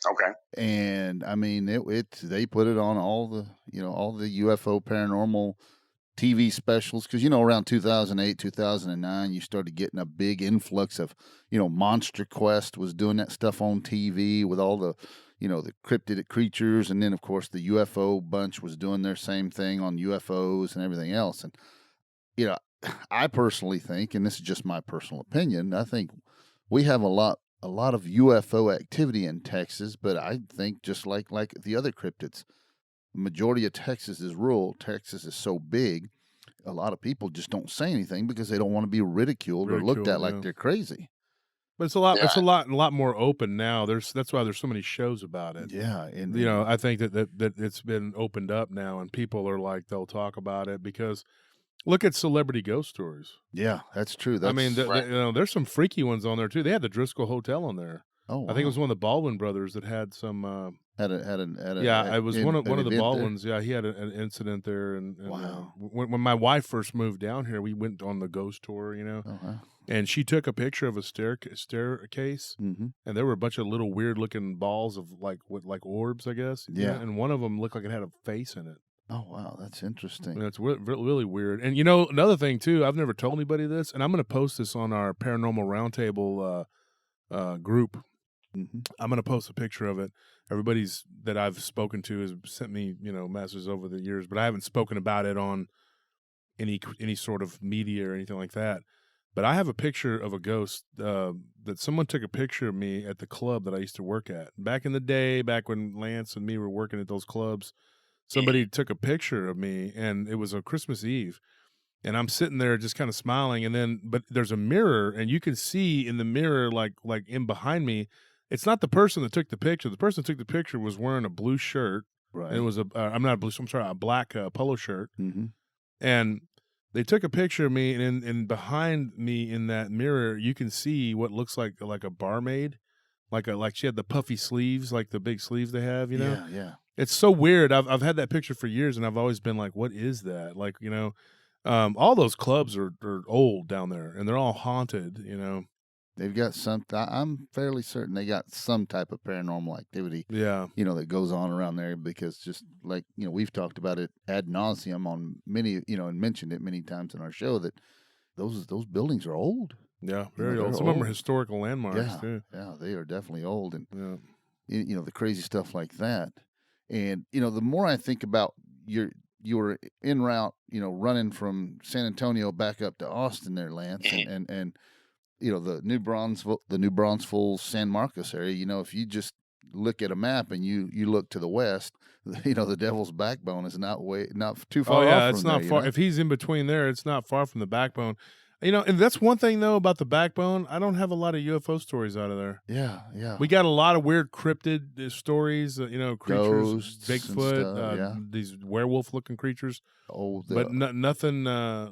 Okay. And I mean, they put it on all the UFO paranormal TV specials, because, you know, around 2008, 2009, you started getting a big influx of, you know, Monster Quest was doing that stuff on TV with all the, you know, the cryptid creatures. And then, of course, the UFO bunch was doing their same thing on UFOs and everything else. And, you know, I personally think, and this is just my personal opinion, I think we have a lot a lot of UFO activity in Texas, but I think just like the other cryptids, majority of Texas is rural. Texas is so big, a lot of people just don't say anything because they don't want to be ridiculed or looked at like they're crazy. But it's a lot. Yeah. It's a lot more open now. That's why there's so many shows about it. Yeah, and You know, I think that it's been opened up now, and people are like they'll talk about it because look at celebrity ghost stories. yeah, that's true. I mean, Right. you know, there's some freaky ones on there too. They had the Driscoll Hotel on there. oh, I think it wow. was one of the Baldwin brothers that had some. had a Yeah, it was one of the event there? Baldwins. Yeah, he had an incident there, and Wow. when my wife first moved down here, we went on the ghost tour, you know, Oh, wow. and she took a picture of a staircase, Mm-hmm. and there were a bunch of little weird looking balls of like orbs, I guess. you know, Yeah. and one of them looked like it had a face in it. Oh, wow, that's interesting. And it's really weird. And you know, another thing too, I've never told anybody this, and I'm going to post this on our Paranormal Roundtable group. Mm-hmm. I'm going to post a picture of it. Everybody's that I've spoken to has sent me, you know, messages over the years, but I haven't spoken about it on any sort of media or anything like that. But I have a picture of a ghost that someone took a picture of me at the club that I used to work at back in the day, back when Lance and me were working at those clubs. Somebody took a picture of me, and it was a Christmas Eve. And I'm sitting there just kind of smiling, but there's a mirror, and you can see in the mirror, like in behind me, it's not the person that took the picture. The person that took the picture was wearing a blue shirt. Right. And it was a black polo shirt. Mm-hmm. And they took a picture of me, and behind me in that mirror, you can see what looks like a barmaid, like she had the puffy sleeves, like the big sleeves they have, you know. Yeah, yeah. It's so weird. I've had that picture for years, and I've always been like, what is that? Like, you know, all those clubs are old down there, and they're all haunted, you know. They've got some. I'm fairly certain they got some type of paranormal activity. Yeah. You know, that goes on around there because just like, you know, we've talked about it ad nauseum on many, you know, and mentioned it many times in our show that those buildings are old. Yeah, You know, very they're old. Some of them are old. historical landmarks Yeah, too. yeah, they are definitely old, and Yeah. you know, the crazy stuff like that. And you know, the more I think about you were en route, you know, running from San Antonio back up to Austin there, Lance, and you know, the New Braunfels, San Marcos area. You know, if you just look at a map and you look to the west, you know, the Devil's Backbone is not too far Oh yeah, off it's from not there, far. you know? If he's in between there, it's not far from the Backbone. You know, and that's one thing though about the Backbone. I don't have a lot of UFO stories out of there. Yeah, yeah. We got a lot of weird cryptid stories. You know, creatures, Ghosts and Bigfoot, stuff, yeah. these werewolf-looking creatures, Oh, but nothing. No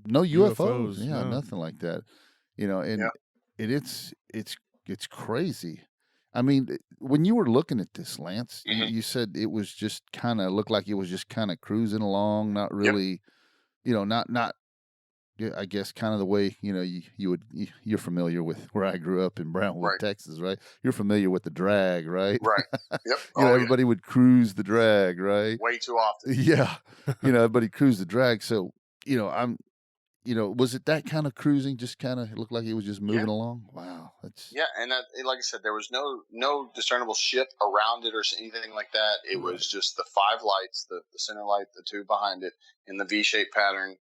UFOs. Yeah, no. nothing like that. You know, and Yeah. it's crazy. I mean, when you were looking at this, Lance, Mhm. you said it was just kind of looked like it was just kind of cruising along, not really, you know, not. Yeah, I guess kind of the way, you know, you're familiar with where I grew up in Brownwood, Right. Texas, right? You're familiar with the drag, right? Right. Yep. You know, Oh, yeah. everybody would cruise the drag, right? Way too often. Yeah. You know, everybody cruised the drag. So, you know, you know, was it that kind of cruising? Just kind of looked like it was just moving along. Wow, that's Yeah, and like I said, there was no discernible ship around it or anything like that. It Right. was just the 5 lights, the center light, the 2 behind it, in the V-shaped pattern.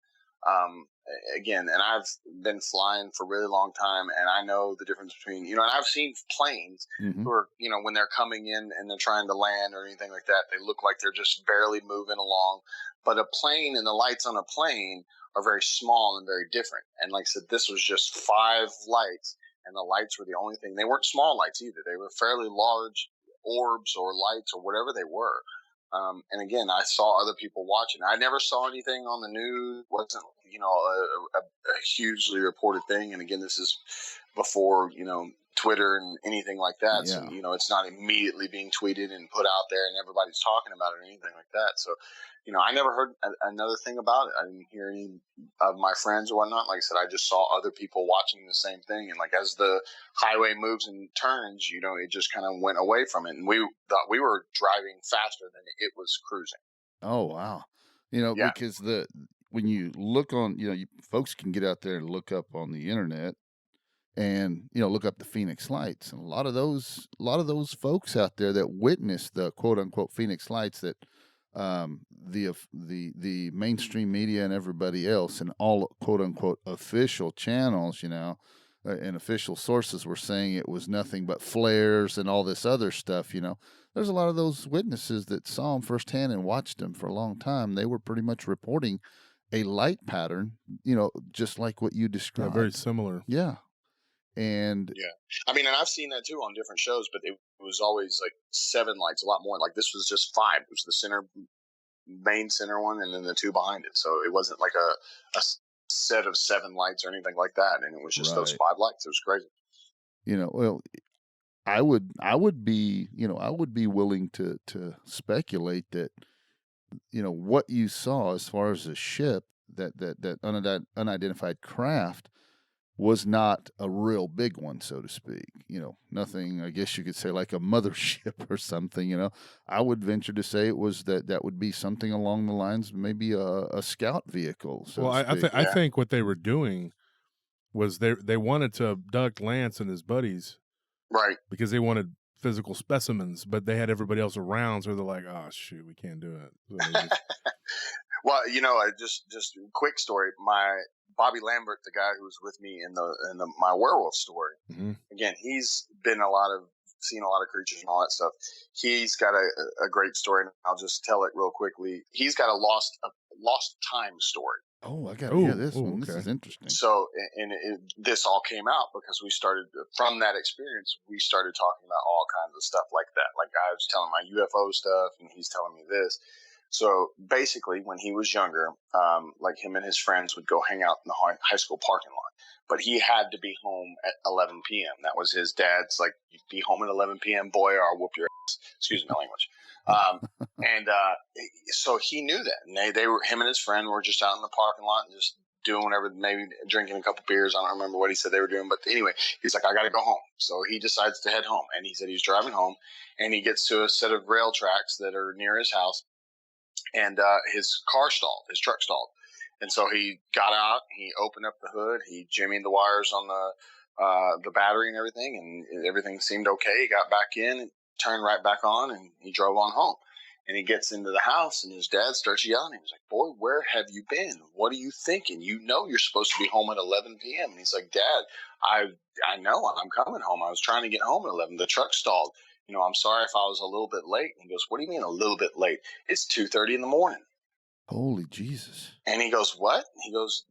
Again, and I've been flying for a really long time, and I know the difference between, you know, and I've seen planes Mhm. who are, you know, when they're coming in and they're trying to land or anything like that, they look like they're just barely moving along. But a plane and the lights on a plane are very small and very different. And like I said, this was just 5 lights, and the lights were the only thing. They weren't small lights either. They were fairly large orbs or lights or whatever they were. And again, I saw other people watching. I never saw anything on the news. Wasn't, you know, a hugely reported thing. And again, this is before, you know, Twitter and anything like that. Yeah. So, you know, it's not immediately being tweeted and put out there and everybody's talking about it or anything like that. So, you know, I never heard another thing about it. I didn't hear any of my friends or whatnot. Like I said, I just saw other people watching the same thing. And like, as the highway moves and turns, you know, it just kind of went away from it. And we thought we were driving faster than it was cruising. Oh, wow. You know, Yeah. because when you look on, you know, folks can get out there and look up on the internet and, you know, look up the Phoenix Lights. And a lot of those folks out there that witnessed the quote unquote Phoenix Lights that the mainstream media and everybody else and all quote unquote official channels, you know, and official sources were saying it was nothing but flares and all this other stuff. There's a lot of those witnesses that saw them firsthand and watched them for a long time. They were pretty much reporting a light pattern, just like what you Yeah, described. very similar. Yeah. And Yeah, I mean, and I've seen that too on different shows, but it was always like 7 lights, a lot more. Like this was just 5. It was the main center one, and then the 2 behind it. So it wasn't like a set of 7 lights or anything like that, and it was just those right. 5 lights. It was crazy. Well, I would be willing to speculate that what you saw as far as a ship, that unidentified craft, was not a real big one, so to speak. Nothing, I guess you could say, like a mothership or something. I would venture to say it was that would be something along the lines of maybe a scout vehicle. So Well, to speak. I think what they were doing was they wanted to abduct Lance and his buddies, Right. because they wanted physical specimens, but they had everybody else around, so they're like, "Oh shoot, we can't do it." So they just... Well, just a quick story. My Bobby Lambert, the guy who was with me in my werewolf story, again, he's seen a lot of creatures and all that stuff. He's got a great story, and I'll just tell it real quickly. He's got a lost time story. Oh, I got to hear this one. Okay. This is interesting. So, this all came out because we started from that experience. We started talking about all kinds of stuff like that. Like I was telling my UFO stuff, and he's telling me this. So basically, when he was younger, like him and his friends would go hang out in the high school parking lot. But he had to be home at 11 p.m. That was his dad's, like, "You be home at 11 p.m., boy, or I'll whoop your ass." Excuse my language. So he knew that. And him and his friend were just out in the parking lot and just doing whatever, maybe drinking a couple beers. I don't remember what he said they were doing. But anyway, he's like, "I got to go home." So he decides to head home. And he said he's driving home, and he gets to a set of rail tracks that are near his house. And his truck stalled. And so he got out, he opened up the hood, he jimmied the wires on the battery and everything, and everything seemed okay. He got back in and turned right back on, and he drove on home. And he gets into the house, and his dad starts yelling at him. He's like, "Boy, where have you been? What are you thinking? You're supposed to be home at 11 p.m. And he's like, "Dad, I know I'm coming home. I was trying to get home at 11. The truck stalled. I'm sorry if I was a little bit late." And he goes, "What do you mean a little bit late? It's 2:30 in the morning." Holy Jesus. And he goes, "What?" He goes,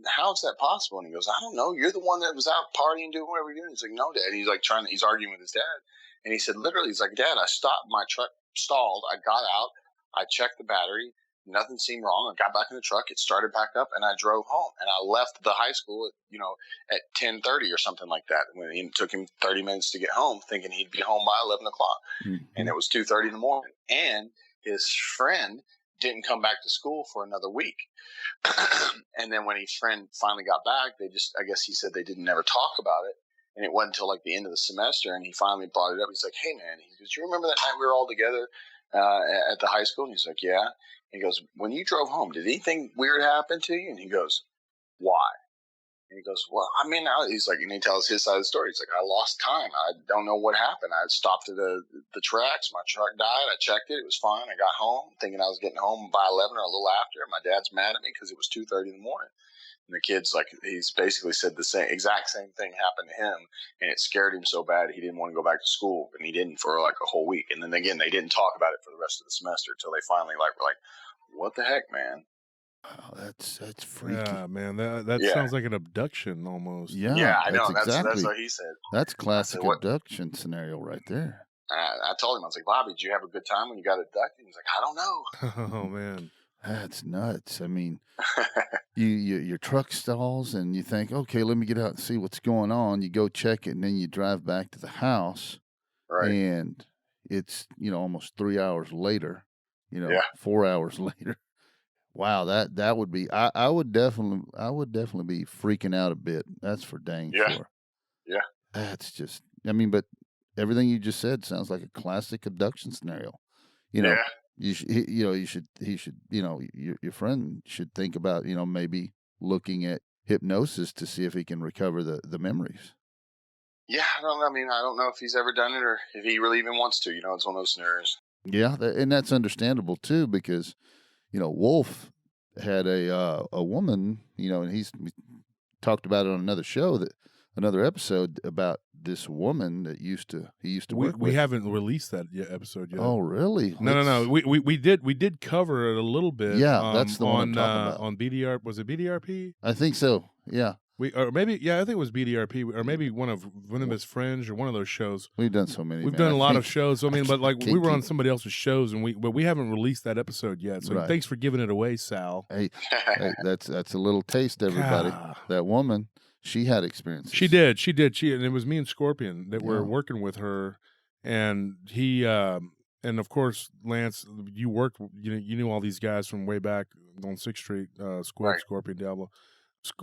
"How is that possible?" And he goes, "I don't know. You're the one that was out partying, doing whatever you're doing." He's like, "No, Dad." He's like he's arguing with his dad. And he said, literally, he's like, "Dad, I stopped. My truck stalled. I got out. I checked the battery. Nothing seemed wrong. I got back in the truck. It started back up, and I drove home. And I left the high school at 10:30 or something like that. When it took him 30 minutes to get home, thinking he'd be home by 11 o'clock. Mm-hmm. And it was 2:30 in the morning. And his friend didn't come back to school for another week." And then when his friend finally got back, I guess he said they didn't ever talk about it. And it wasn't until like the end of the semester, and he finally brought it up. He's like, "Hey, man," he goes, "You remember that night we were all together at the high school?" And he's like, "Yeah." And he goes, "When you drove home, did anything weird happen to you?" And he goes, "Why?" And he goes, "Well, I mean," he's like, and he tells his side of the story. He's like, "I lost time. I don't know what happened. I stopped at the tracks. My truck died. I checked it. It was fine. I got home thinking I was getting home by 11 or a little after. My dad's mad at me because it was 2:30 in the morning." And the kid's like, he's basically said the exact same thing happened to him, and it scared him so bad he didn't want to go back to school, and he didn't for like a whole week. And then again, they didn't talk about it for the rest of the semester until they finally were like, "What the heck, man?" Wow, that's freaky. Yeah, man, that sounds like an abduction almost. Yeah, I know. exactly. That's what he said. That's classic abduction scenario right there. I told him, I was like, "Bobby, did you have a good time when you got abducted?" He's like, "I don't know." Oh man, that's nuts. I mean, your truck stalls, and you think, "Okay, let me get out and see what's going on." You go check it, and then you drive back to the house, Right. and it's almost 3 hours later. 4 hours later. Wow, that would be. I would definitely be freaking out a bit. That's for dang sure. Yeah. That's just. I mean, but everything you just said sounds like a classic abduction scenario. Yeah. Your friend should think about maybe looking at hypnosis to see if he can recover the memories. Yeah, I don't know if he's ever done it or if he really even wants to. It's one of those scenarios. Yeah, and that's understandable too, because Wolf had a woman, and we talked about it on another show, that another episode about this woman that he used to work We with. haven't released that episode yet. Oh, really? No. We did cover it a little bit. Yeah, that's the one I'm talking about. On BDR, was it BDRP? I think so. Yeah. I think it was BDRP, or maybe one of his friends, or one of those shows. We've done so many. We've done a lot of shows. I mean, but like we were on keep- somebody else's shows, and we haven't released that episode yet. So Right. thanks for giving it away, Sal. Hey, that's a little taste, everybody. God. That woman, she had experiences. She did, and it was me and Scorpion that were Yeah. working with her, and he, and of course, Lance, you knew all these guys from way back on 6th Street, Right. Scorpion, Diablo.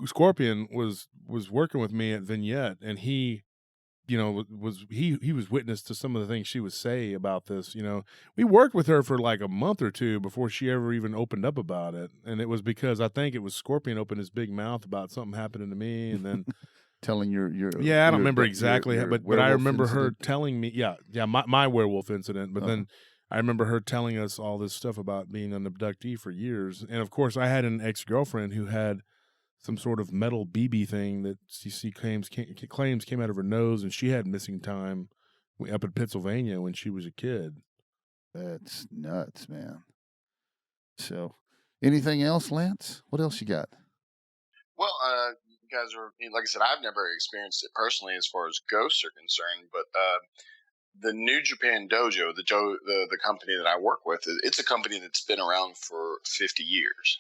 Scorpion was working with me at Vignette, and he, was witness to some of the things she would say about this. We worked with her for like a month or two before she ever even opened up about it, and it was because I think it was Scorpion opened his big mouth about something happening to me, and then telling your I don't remember exactly, your but I werewolf remember her incident. telling me, my werewolf incident. But Uh-huh. then I remember her telling us all this stuff about being an abductee for years, and of course I had an ex-girlfriend who had some sort of metal BB thing that she claims came out of her nose, and she had missing time up in Pennsylvania when she was a kid. That's nuts, man. So, anything else, Lance? What else you got? Well, you guys are, like I said, I've never experienced it personally as far as ghosts are concerned, but the New Japan Dojo, the company that I work with, it's a company that's been around for 50 years.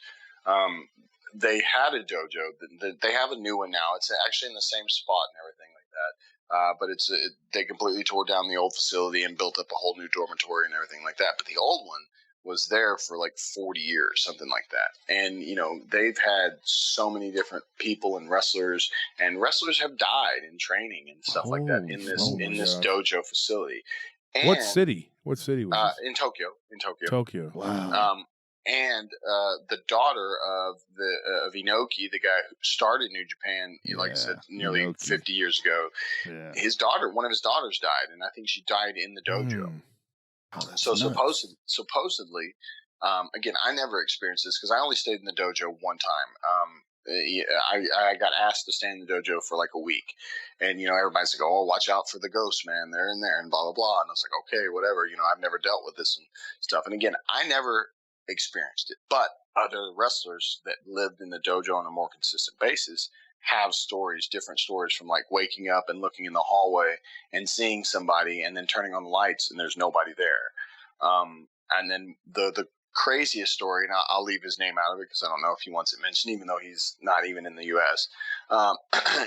They had a dojo. They have a new one now. It's actually in the same spot and everything like that. But they completely tore down the old facility and built up a whole new dormitory and everything like that. But the old one was there for like 40 years, something like that. And, they've had so many different people and wrestlers have died in training and stuff like that in this dojo facility. And, What city? What city was this? In Tokyo. Tokyo. Wow. And the daughter of Inoki, the guy who started New Japan, like I said, nearly Inoki. 50 years ago, Yeah. one of his daughters died, and I think she died in the dojo. Oh, that's So nuts. supposedly, again, I never experienced this because I only stayed in the dojo one time. I got asked to stay in the dojo for like a week, and everybody's like, "Oh, watch out for the ghosts, man! They're in there," and blah blah blah. And I was like, "Okay, whatever." I've never dealt with this and stuff. And again, I never experienced it, but other wrestlers that lived in the dojo on a more consistent basis have different stories from like waking up and looking in the hallway and seeing somebody and then turning on the lights and there's nobody there. And then the craziest story, and I'll leave his name out of it because I don't know if he wants it mentioned, even though he's not even in the U.S.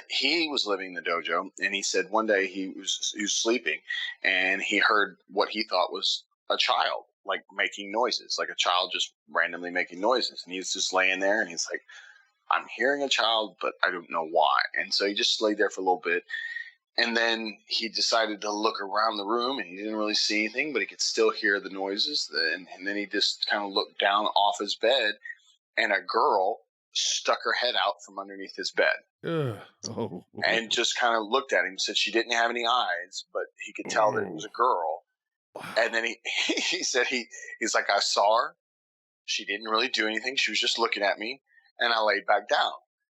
He was living in the dojo, and he said one day he was sleeping, and he heard what he thought was a child, like making noises, like a child just randomly making noises. And he's just laying there, and he's like, I'm hearing a child, but I don't know why. And so he just laid there for a little bit. And then he decided to look around the room, and he didn't really see anything, but he could still hear the noises. And then he just kind of looked down off his bed, and a girl stuck her head out from underneath his bed. Ugh. Oh. And just kind of looked at him, said she didn't have any eyes, but he could tell that it was a girl. And then he said he's like, I saw her. She didn't really do anything. She was just looking at me, and I laid back down.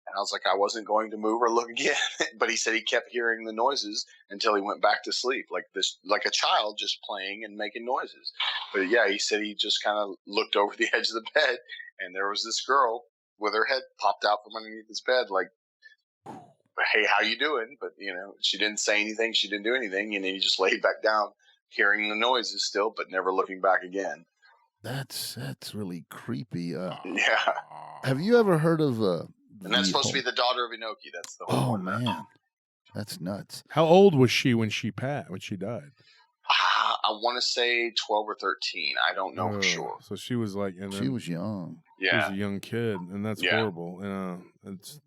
And I was like, I wasn't going to move or look again. But he said he kept hearing the noises until he went back to sleep, like a child just playing and making noises. But yeah, he said he just kind of looked over the edge of the bed, and there was this girl with her head popped out from underneath his bed, like, hey, how you doing? But, she didn't say anything. She didn't do anything. And then he just laid back down, hearing the noises still, but never looking back again. That's really creepy. Yeah. Have you ever heard of And that's supposed to be the daughter of Inoki. That's the whole one. man, that's nuts. How old was she when she died? I want to say 12 or 13. I don't know for sure. So she was like, She was young. She was a young kid, and that's horrible. It's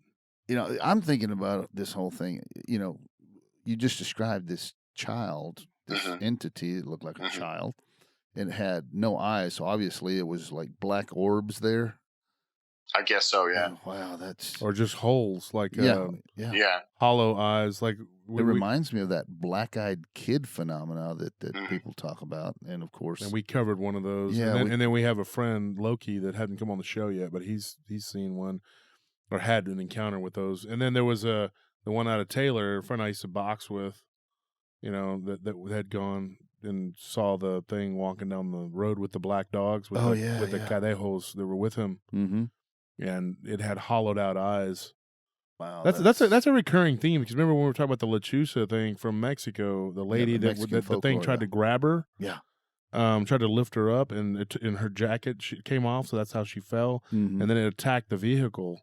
I'm thinking about this whole thing. You just described this child, this entity that looked like a child, and had no eyes. So obviously, it was like black orbs there. I guess so. Yeah. Wow, that's or just holes, like yeah. hollow eyes. Like It reminds me of that black-eyed kid phenomena that people talk about, and of course, and we covered one of those. Yeah, and then we have a friend Loki that hadn't come on the show yet, but he's seen one or had an encounter with those. And then there was the one out of Taylor, a friend I used to box with, you know, that had gone and saw the thing walking down the road with the black dogs with the cadejos that were with him, and it had hollowed out eyes. Wow, that's a recurring theme, because remember when we were talking about the Lechuza thing from Mexico, the lady the the thing tried to grab her, tried to lift her up, and her jacket came off, so that's how she fell, and then it attacked the vehicle.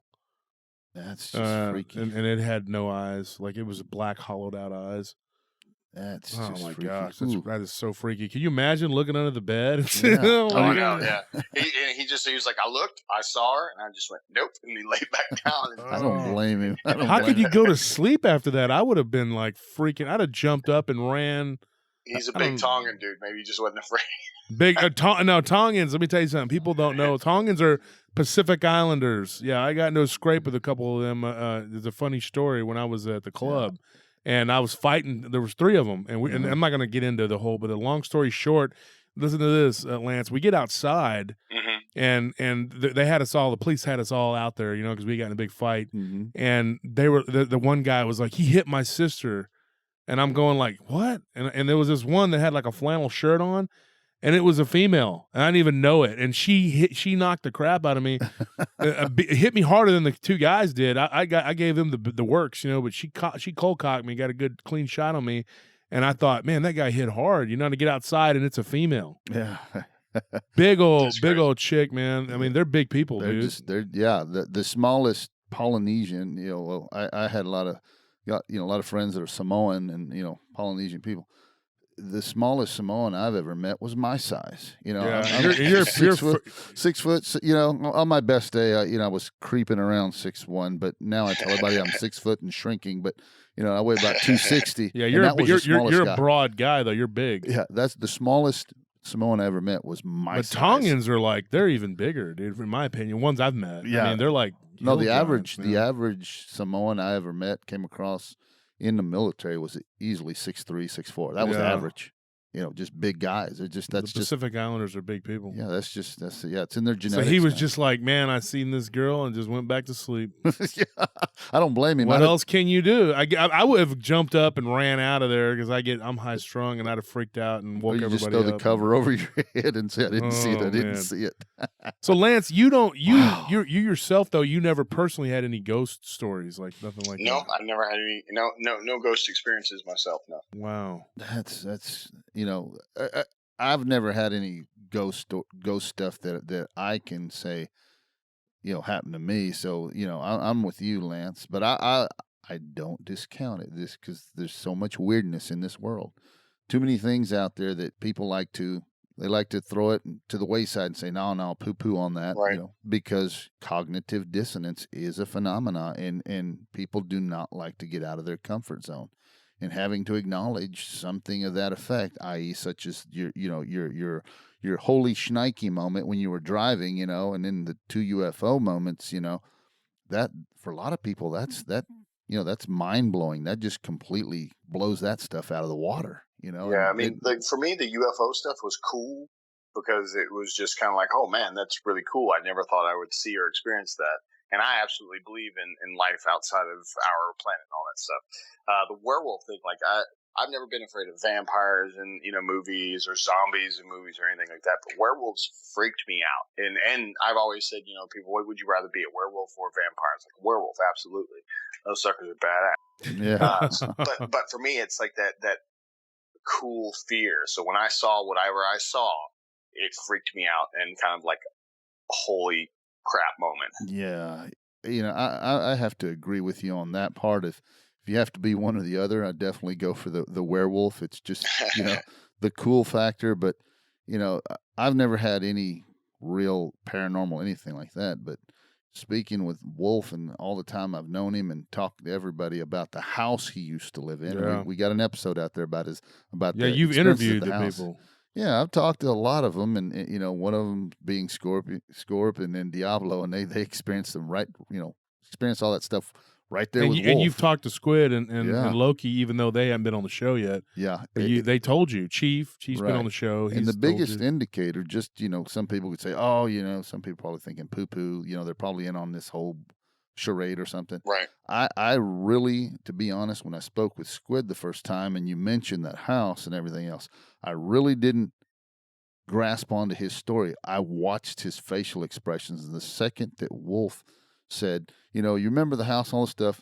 That's just freaky, and it had no eyes, like it was black hollowed out eyes. That's oh just my freaky. gosh, that is so freaky. Can you imagine looking under the bed? Oh, I know, yeah. He was like, I looked, I saw her, and I just went, nope, and he laid back down. And I don't blame him. How could you go to sleep after that? I would have been like freaking. I'd have jumped up and ran. He's a big Tongan dude. Maybe he just wasn't afraid. Big no Tongans. Let me tell you something. People don't know Tongans are Pacific Islanders. Yeah, I got into a scrape with a couple of them. There's a funny story when I was at the club. And I was fighting. There was 3 of them, and and I'm not going to get into the whole. But the long story short, listen to this, Lance. We get outside, and they had us all. The police had us all out there, you know, because we got in a big fight. And they were the one guy was like, he hit my sister, and I'm going like, what? And there was this one that had like a flannel shirt on. And it was a female, and I didn't even know it. And she knocked the crap out of me, hit me harder than the 2 guys did. I gave them the works, you know. But she cold cocked me, got a good clean shot on me, and I thought, man, that guy hit hard. You know, to get outside and it's a female. Yeah, big old chick, man. I mean, they're big people, dude. The smallest Polynesian. You know, well, I had a lot of friends that are Samoan and, you know, Polynesian people. The smallest Samoan I've ever met was my size. You know, you're 6 foot. You know, on my best day, I was creeping around 6'1", but now I tell everybody I'm 6 foot and shrinking. But you know, I weigh about 260. Yeah, you're a broad guy though. You're big. Yeah, that's the smallest Samoan I ever met was my size. The Tongans are like, they're even bigger, dude. In my opinion, ones I've met. Yeah, I mean, they're like the average Samoan I ever came across in the military was easily 6'3", 6'4". That was average. You know, just big guys. The Pacific Islanders are big people. Yeah, it's in their genetics. So he was just like, man, I seen this girl and just went back to sleep. Yeah, I don't blame him. What else can you do? I would have jumped up and ran out of there because I'm high strung and I'd have freaked out and woke everybody up. Just throw the cover over your head and say, I didn't see it. I didn't see it. So Lance, you yourself though, you never personally had any ghost stories, like nothing like that. No, I've never had any. No ghost experiences myself. No. Wow. That's. You know, I've never had any ghost stuff that I can say, you know, happened to me. So, you know, I'm with you, Lance, but I don't discount it because there's so much weirdness in this world. Too many things out there that people like to throw it to the wayside and say, no, poo on that, right. You know, because cognitive dissonance is a phenomena, and people do not like to get out of their comfort zone. And having to acknowledge something of that effect, i.e., such as your holy shnikey moment when you were driving, you know, and then the 2 UFO moments, you know, that for a lot of people, that's mind blowing. That just completely blows that stuff out of the water, you know. Yeah, I mean, for me, the UFO stuff was cool because it was just kind of like, oh man, that's really cool. I never thought I would see or experience that. And I absolutely believe in life outside of our planet and all that stuff. The werewolf thing, like I've never been afraid of vampires in, you know, movies or zombies in movies or anything like that. But werewolves freaked me out. And I've always said, you know, people, what would you rather be, a werewolf or a vampire? It's like, a werewolf, absolutely. Those suckers are badass. Yeah. But for me, it's like that cool fear. So when I saw whatever I saw, it freaked me out and kind of like a holy crap moment. Yeah, you know, I have to agree with you on that part. If you have to be one or the other, I definitely go for the werewolf. It's just, you know, the cool factor. But you know, I've never had any real paranormal anything like that. But speaking with Wolf and all the time I've known him and talked to everybody about the house he used to live in. Yeah. We got an episode out there about you've interviewed the people. Yeah, I've talked to a lot of them, and you know, one of them being Scorpion and Diablo, and they experienced them experienced all that stuff right there with Wolf. And you've talked to Squid and Loki, even though they haven't been on the show yet. Yeah, they told you, Chief's been on the show. And the biggest indicator, just, you know, some people would say, oh, you know, some people probably thinking poo-poo, you know, they're probably in on this whole charade or something. Right. I really, to be honest, when I spoke with Squid the first time and you mentioned that house and everything else, I really didn't grasp onto his story. I watched his facial expressions. And the second that Wolf said, you know, you remember the house, all this stuff,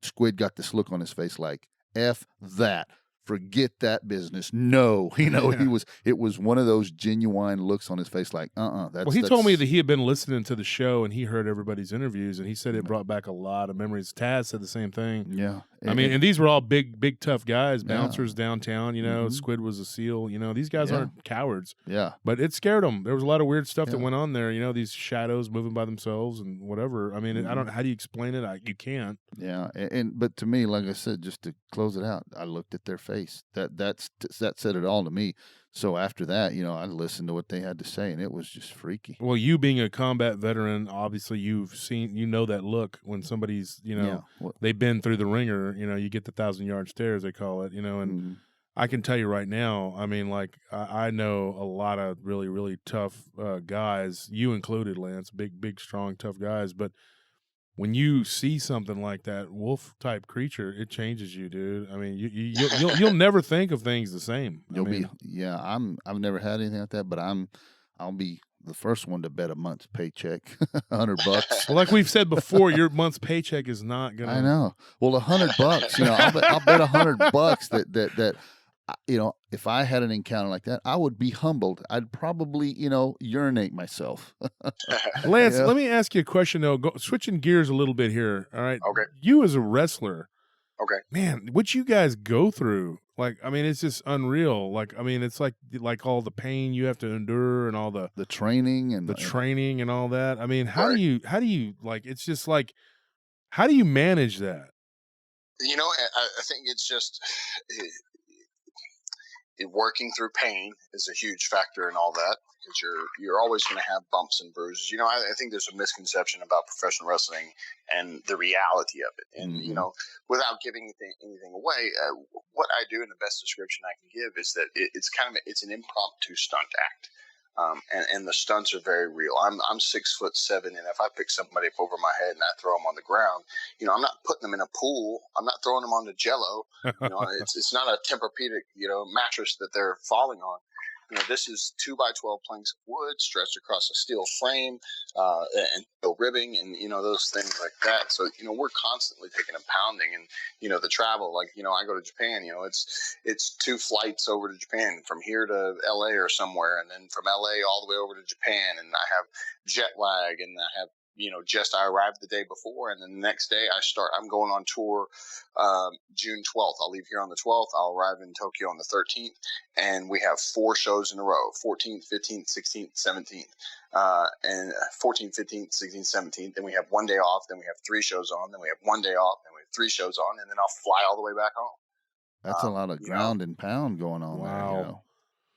Squid got this look on his face like, F that. Forget that business. No, you know, it was one of those genuine looks on his face like, Well, he told me that he had been listening to the show and he heard everybody's interviews and he said it brought back a lot of memories. Taz said the same thing. Yeah. I mean, and these were all big, tough guys, bouncers downtown, you know, Squid was a SEAL, you know, these guys aren't cowards. Yeah. But it scared them. There was a lot of weird stuff that went on there, you know, these shadows moving by themselves and whatever. I mean, I don't know, how do you explain it? You can't. Yeah. But to me, like I said, just to close it out, I looked at their face. That said it all to me. So after that, you know, I listened to what they had to say, and it was just freaky. Well, you being a combat veteran, obviously you've seen, you know, that look when somebody's, you know, they've been through the ringer. You know, you get the 1,000-yard stairs, they call it. You know, and I can tell you right now, I mean, like I know a lot of really tough guys, you included, Lance, big, strong, tough guys, but when you see something like that wolf type creature, it changes you, dude. I mean, you'll never think of things the same. I've never had anything like that, but I'll be the first one to bet a month's paycheck, $100. Well, like we've said before, your month's paycheck is not gonna. I know. Well, $100, you know, I'll bet $100 that you know, if I had an encounter like that, I would be humbled. I'd probably, you know, urinate myself. Lance, let me ask you a question, though. Switching gears a little bit here. All right. Okay. You as a wrestler. Okay. Man, what you guys go through, like, I mean, it's just unreal. Like, I mean, it's like all the pain you have to endure and all the training and the training and all that. I mean, how do you like, it's just like, how do you manage that? You know, I think it's just working through pain is a huge factor in all that, because you're always going to have bumps and bruises. You know, I think there's a misconception about professional wrestling and the reality of it. And you know, without giving anything away, what I do, and the best description I can give, is that it's an impromptu stunt act. And the stunts are very real. I'm 6'7", and if I pick somebody up over my head and I throw them on the ground, you know, I'm not putting them in a pool. I'm not throwing them onto Jello. You know, it's not a Tempur-Pedic, you know, mattress that they're falling on. You know, this is 2x12 planks of wood stretched across a steel frame, and steel ribbing, and you know, those things like that. So you know, we're constantly taking a pounding, and you know, the travel. Like, you know, I go to Japan. You know, it's 2 flights over to Japan from here to LA or somewhere, and then from LA all the way over to Japan. And I have jet lag, and I have, you know, I arrived the day before, and then the next day I'm going on tour June 12th. I'll leave here on the 12th. I'll arrive in Tokyo on the 13th, and we have 4 shows in a row: 14th, 15th, 16th, 17th, and 14th, 15th, 16th, 17th. Then we have 1 day off. Then we have 3 shows on. Then we have 1 day off. Then we have 3 shows on, and then I'll fly all the way back home. That's a lot of ground and pound going on there. You know?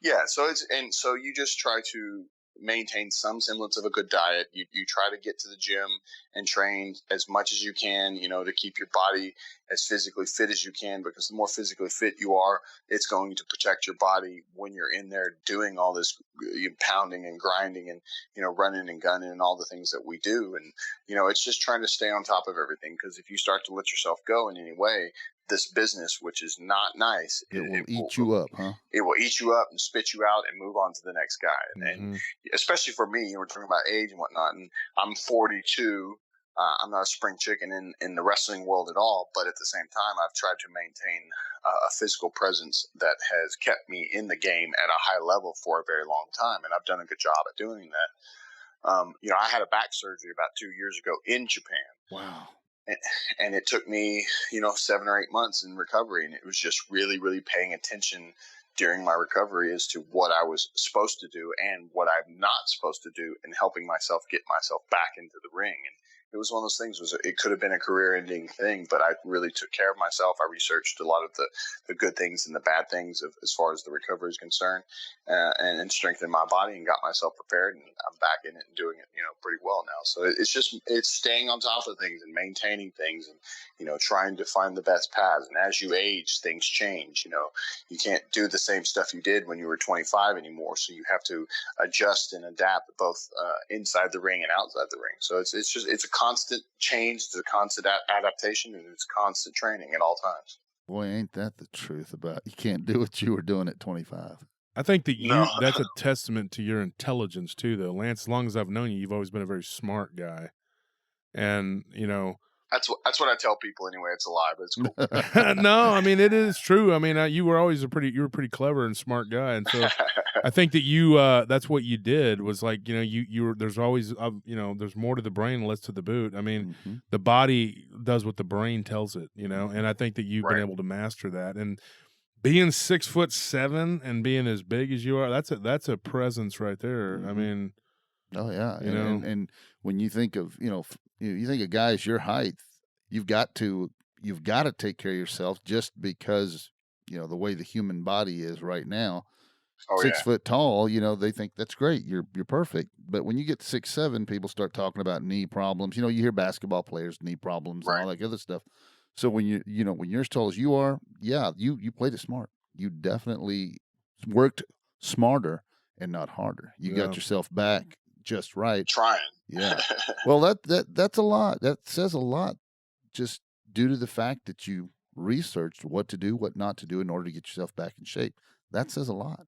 Yeah. So you just try to maintain some semblance of a good diet. You try to get to the gym and train as much as you can, you know, to keep your body as physically fit as you can, because the more physically fit you are, it's going to protect your body when you're in there doing all this pounding and grinding and, you know, running and gunning and all the things that we do. And, you know, it's just trying to stay on top of everything, because if you start to let yourself go in any way, this business, which is not nice, it will eat you up, huh? It will eat you up and spit you out and move on to the next guy. And especially for me, we're talking about age and whatnot, and I'm 42. I'm not a spring chicken in the wrestling world at all, but at the same time, I've tried to maintain a physical presence that has kept me in the game at a high level for a very long time, and I've done a good job at doing that. You know, I had a back surgery about 2 years ago in Japan. Wow. And it took me, you know, 7 or 8 months in recovery. And it was just really paying attention during my recovery as to what I was supposed to do and what I'm not supposed to do, and helping myself get myself back into the ring. And it was one of those things, it could have been a career-ending thing, but I really took care of myself. I researched a lot of the good things and the bad things as far as the recovery is concerned, and strengthened my body and got myself prepared, and I'm back in it and doing it, you know, pretty well now. So it's staying on top of things and maintaining things, and, you know, trying to find the best paths. And as you age, things change. You know, you can't do the same stuff you did when you were 25 anymore. So you have to adjust and adapt both inside the ring and outside the ring. So it's a constant change, it's a constant adaptation, and it's constant training at all times. Boy, ain't that the truth about you can't do what you were doing at 25. I think that No. that's a testament to your intelligence too, though, Lance. As long as I've known you, you've always been a very smart guy, and That's what I tell people anyway. It's a lie, but it's cool. no, I mean it is true. I mean you were always you were a pretty clever and smart guy, and so I think that you that's what you did was like you were there's always there's more to the brain, less to the boot. I mean the body does what the brain tells it, and I think that you've been able to master that. And being 6'7" and being as big as you are, that's a presence right there. I mean, oh yeah, and when you think of you think of guys your height, you've got to take care of yourself just because the way the human body is right now. 6 foot tall, they think that's great. You're perfect. But when you get to 6'7", people start talking about knee problems. You hear basketball players knee problems and all that other stuff. So when when you're as tall as you are, yeah, you played it smart. You definitely worked smarter and not harder. You got yourself back just right. Trying. Yeah. Well, that's a lot. That says a lot, just due to the fact that you researched what to do, what not to do in order to get yourself back in shape. That says a lot.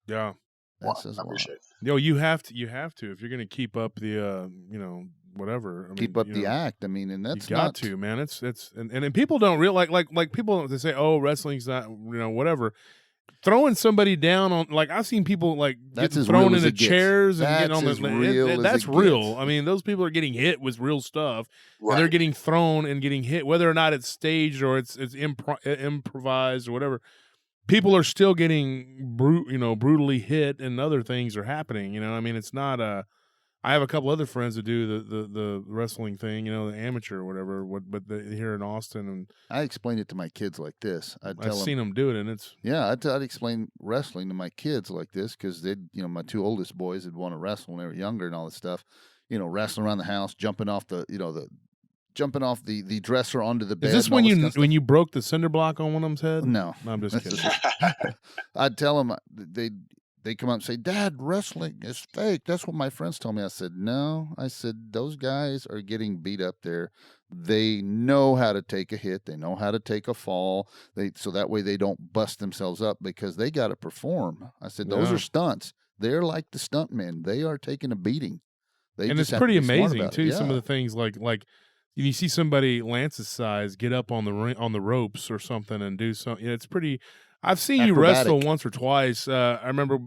Yeah. That says a lot. Appreciate it. You have to if you're going to keep up the whatever. Keep up the act. I mean, and that's you got to, man. It's and people don't realize like people, they say, oh, wrestling's not whatever. Throwing somebody down on, like, I've seen people like getting thrown into chairs and getting on the that's real. I mean, those people are getting hit with real stuff, and they're getting thrown and getting hit, whether or not it's staged or it's improvised or whatever. People are still getting brutally hit, and other things are happening. I mean, it's not a. I have a couple other friends that do the wrestling thing, the amateur or whatever, but here in Austin, and I explain it to my kids like this. I've seen them do it, and it's I'd explain wrestling to my kids like this because they, my two oldest boys had want to wrestle when they were younger and all this stuff, wrestling around the house, jumping off the the dresser onto the bed. Is this when you broke the cinder block on one of them's head? No, I'm just kidding. I'd tell them they come up and say, Dad, wrestling is fake. That's what my friends told me. I said, no. I said, those guys are getting beat up there. They know how to take a hit. They know how to take a fall. So that way they don't bust themselves up because they got to perform. I said, those are stunts. They're like the stunt men. They are taking a beating. And it's pretty amazing, too, some of the things like you see somebody Lance's size get up on the ropes or something and do something. It's pretty... I've seen you wrestle once or twice. I remember,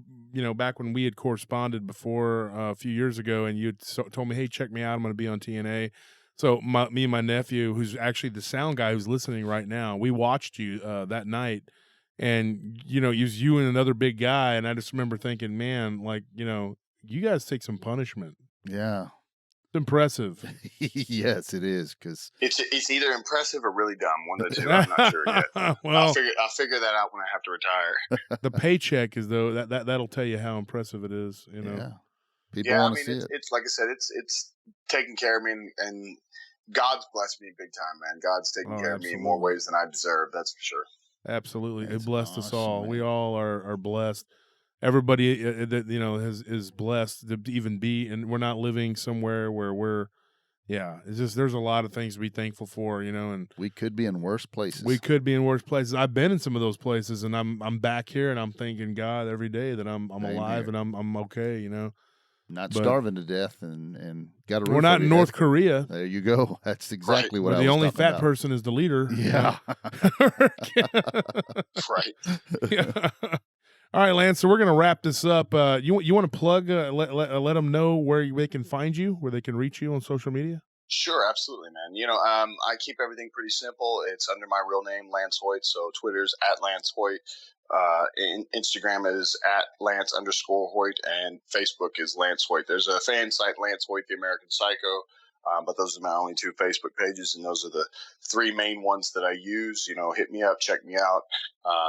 back when we had corresponded before a few years ago, and you told me, hey, check me out. I'm going to be on TNA. So me and my nephew, who's actually the sound guy who's listening right now, we watched you that night. And, it was you and another big guy. And I just remember thinking, man, like, you guys take some punishment. Yeah. Impressive. Yes, it is, because it's either impressive or really dumb. One of the two. I'm not sure yet. Well, I'll figure that out when I have to retire. The paycheck is that'll tell you how impressive it is. Yeah. People want to see it. It's like I said, it's taking care of me, and God's blessed me big time, man. God's taking care of me in more ways than I deserve. That's for sure. Absolutely, it blessed us all. Man. We all are blessed. Everybody that is blessed to even be, and we're not living somewhere where we're. Yeah, it's just there's a lot of things to be thankful for, and we could be in worse places. We could be in worse places. I've been in some of those places, and I'm back here, and I'm thanking God every day that I'm alive and I'm okay, Not starving to death, and got a roof. We're not in North Korea. There you go. That's exactly what I was the only fat about. person is the leader. Yeah. Right. Yeah. All right, Lance. So we're gonna wrap this up. You want to plug? Let them know where they can find you, where they can reach you on social media. Sure, absolutely, man. I keep everything pretty simple. It's under my real name, Lance Hoyt. So Twitter's @Lance Hoyt. Instagram is @Lance_Hoyt, and Facebook is Lance Hoyt. There's a fan site, Lance Hoyt, the American Psycho. But those are my only two Facebook pages, and those are the three main ones that I use. Hit me up, check me out.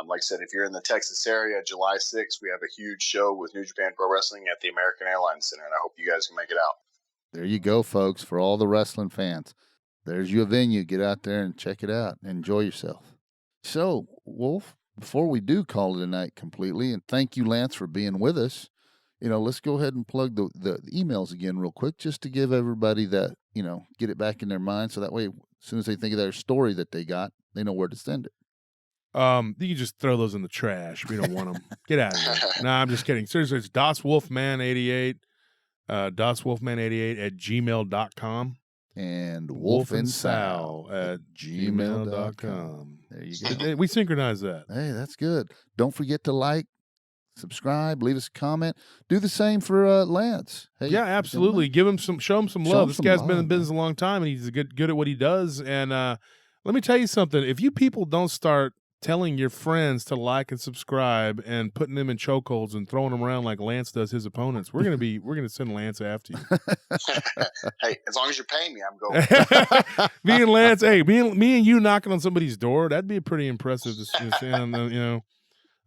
Like I said, if you're in the Texas area, July 6th, we have a huge show with New Japan Pro Wrestling at the American Airlines Center, and I hope you guys can make it out. There you go, folks, for all the wrestling fans. There's your venue. Get out there and check it out. Enjoy yourself. So, Wolf, before we do call it a night completely, and thank you, Lance, for being with us, let's go ahead and plug the emails again real quick, just to give everybody that, get it back in their mind. So that way, as soon as they think of their story that they got, they know where to send it. You can just throw those in the trash. We don't want them. Get out of here. No, I'm just kidding. Seriously, it's DasWolfman88, DasWolfman88 @gmail.com. And Wolf and Sal @gmail.com. There you go. We synchronize that. Hey, that's good. Don't forget to like, subscribe, leave us a comment. Do the same for Lance. Hey, yeah, absolutely. Show him some love. This guy's been in the business a long time, and he's good at what he does. And let me tell you something. If you people don't start telling your friends to like and subscribe and putting them in chokeholds and throwing them around like Lance does his opponents, we're gonna send Lance after you. Hey, as long as you're paying me, I'm going. Me and Lance, hey, me and you knocking on somebody's door, that'd be pretty impressive to see.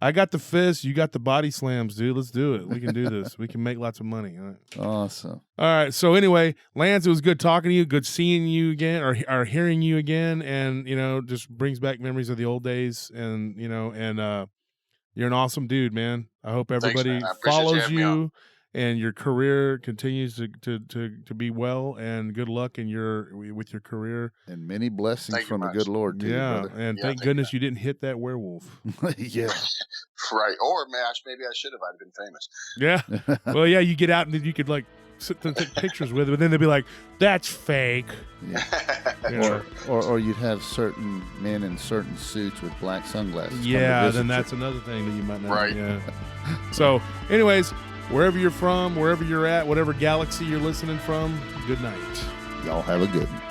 I got the fist, you got the body slams, dude. Let's do it. We can do this. We can make lots of money. All right. Awesome. All right. So anyway, Lance, it was good talking to you, good seeing you again, or hearing you again, and just brings back memories of the old days, and you're an awesome dude, man. I hope everybody follows you and your career continues to be well, and good luck with your career. And many blessings from the good Lord, too. Yeah, brother. and thank goodness you didn't hit that werewolf. Yeah. Right. Or maybe I should have. I'd have been famous. Yeah. Well, yeah, you get out and then you could sit and take pictures with it, but then they'd be like, that's fake. Yeah. Or you'd have certain men in certain suits with black sunglasses. Yeah, then that's another thing that you might not. Right. Yeah. So, anyways, wherever you're from, wherever you're at, whatever galaxy you're listening from, good night. Y'all have a good one.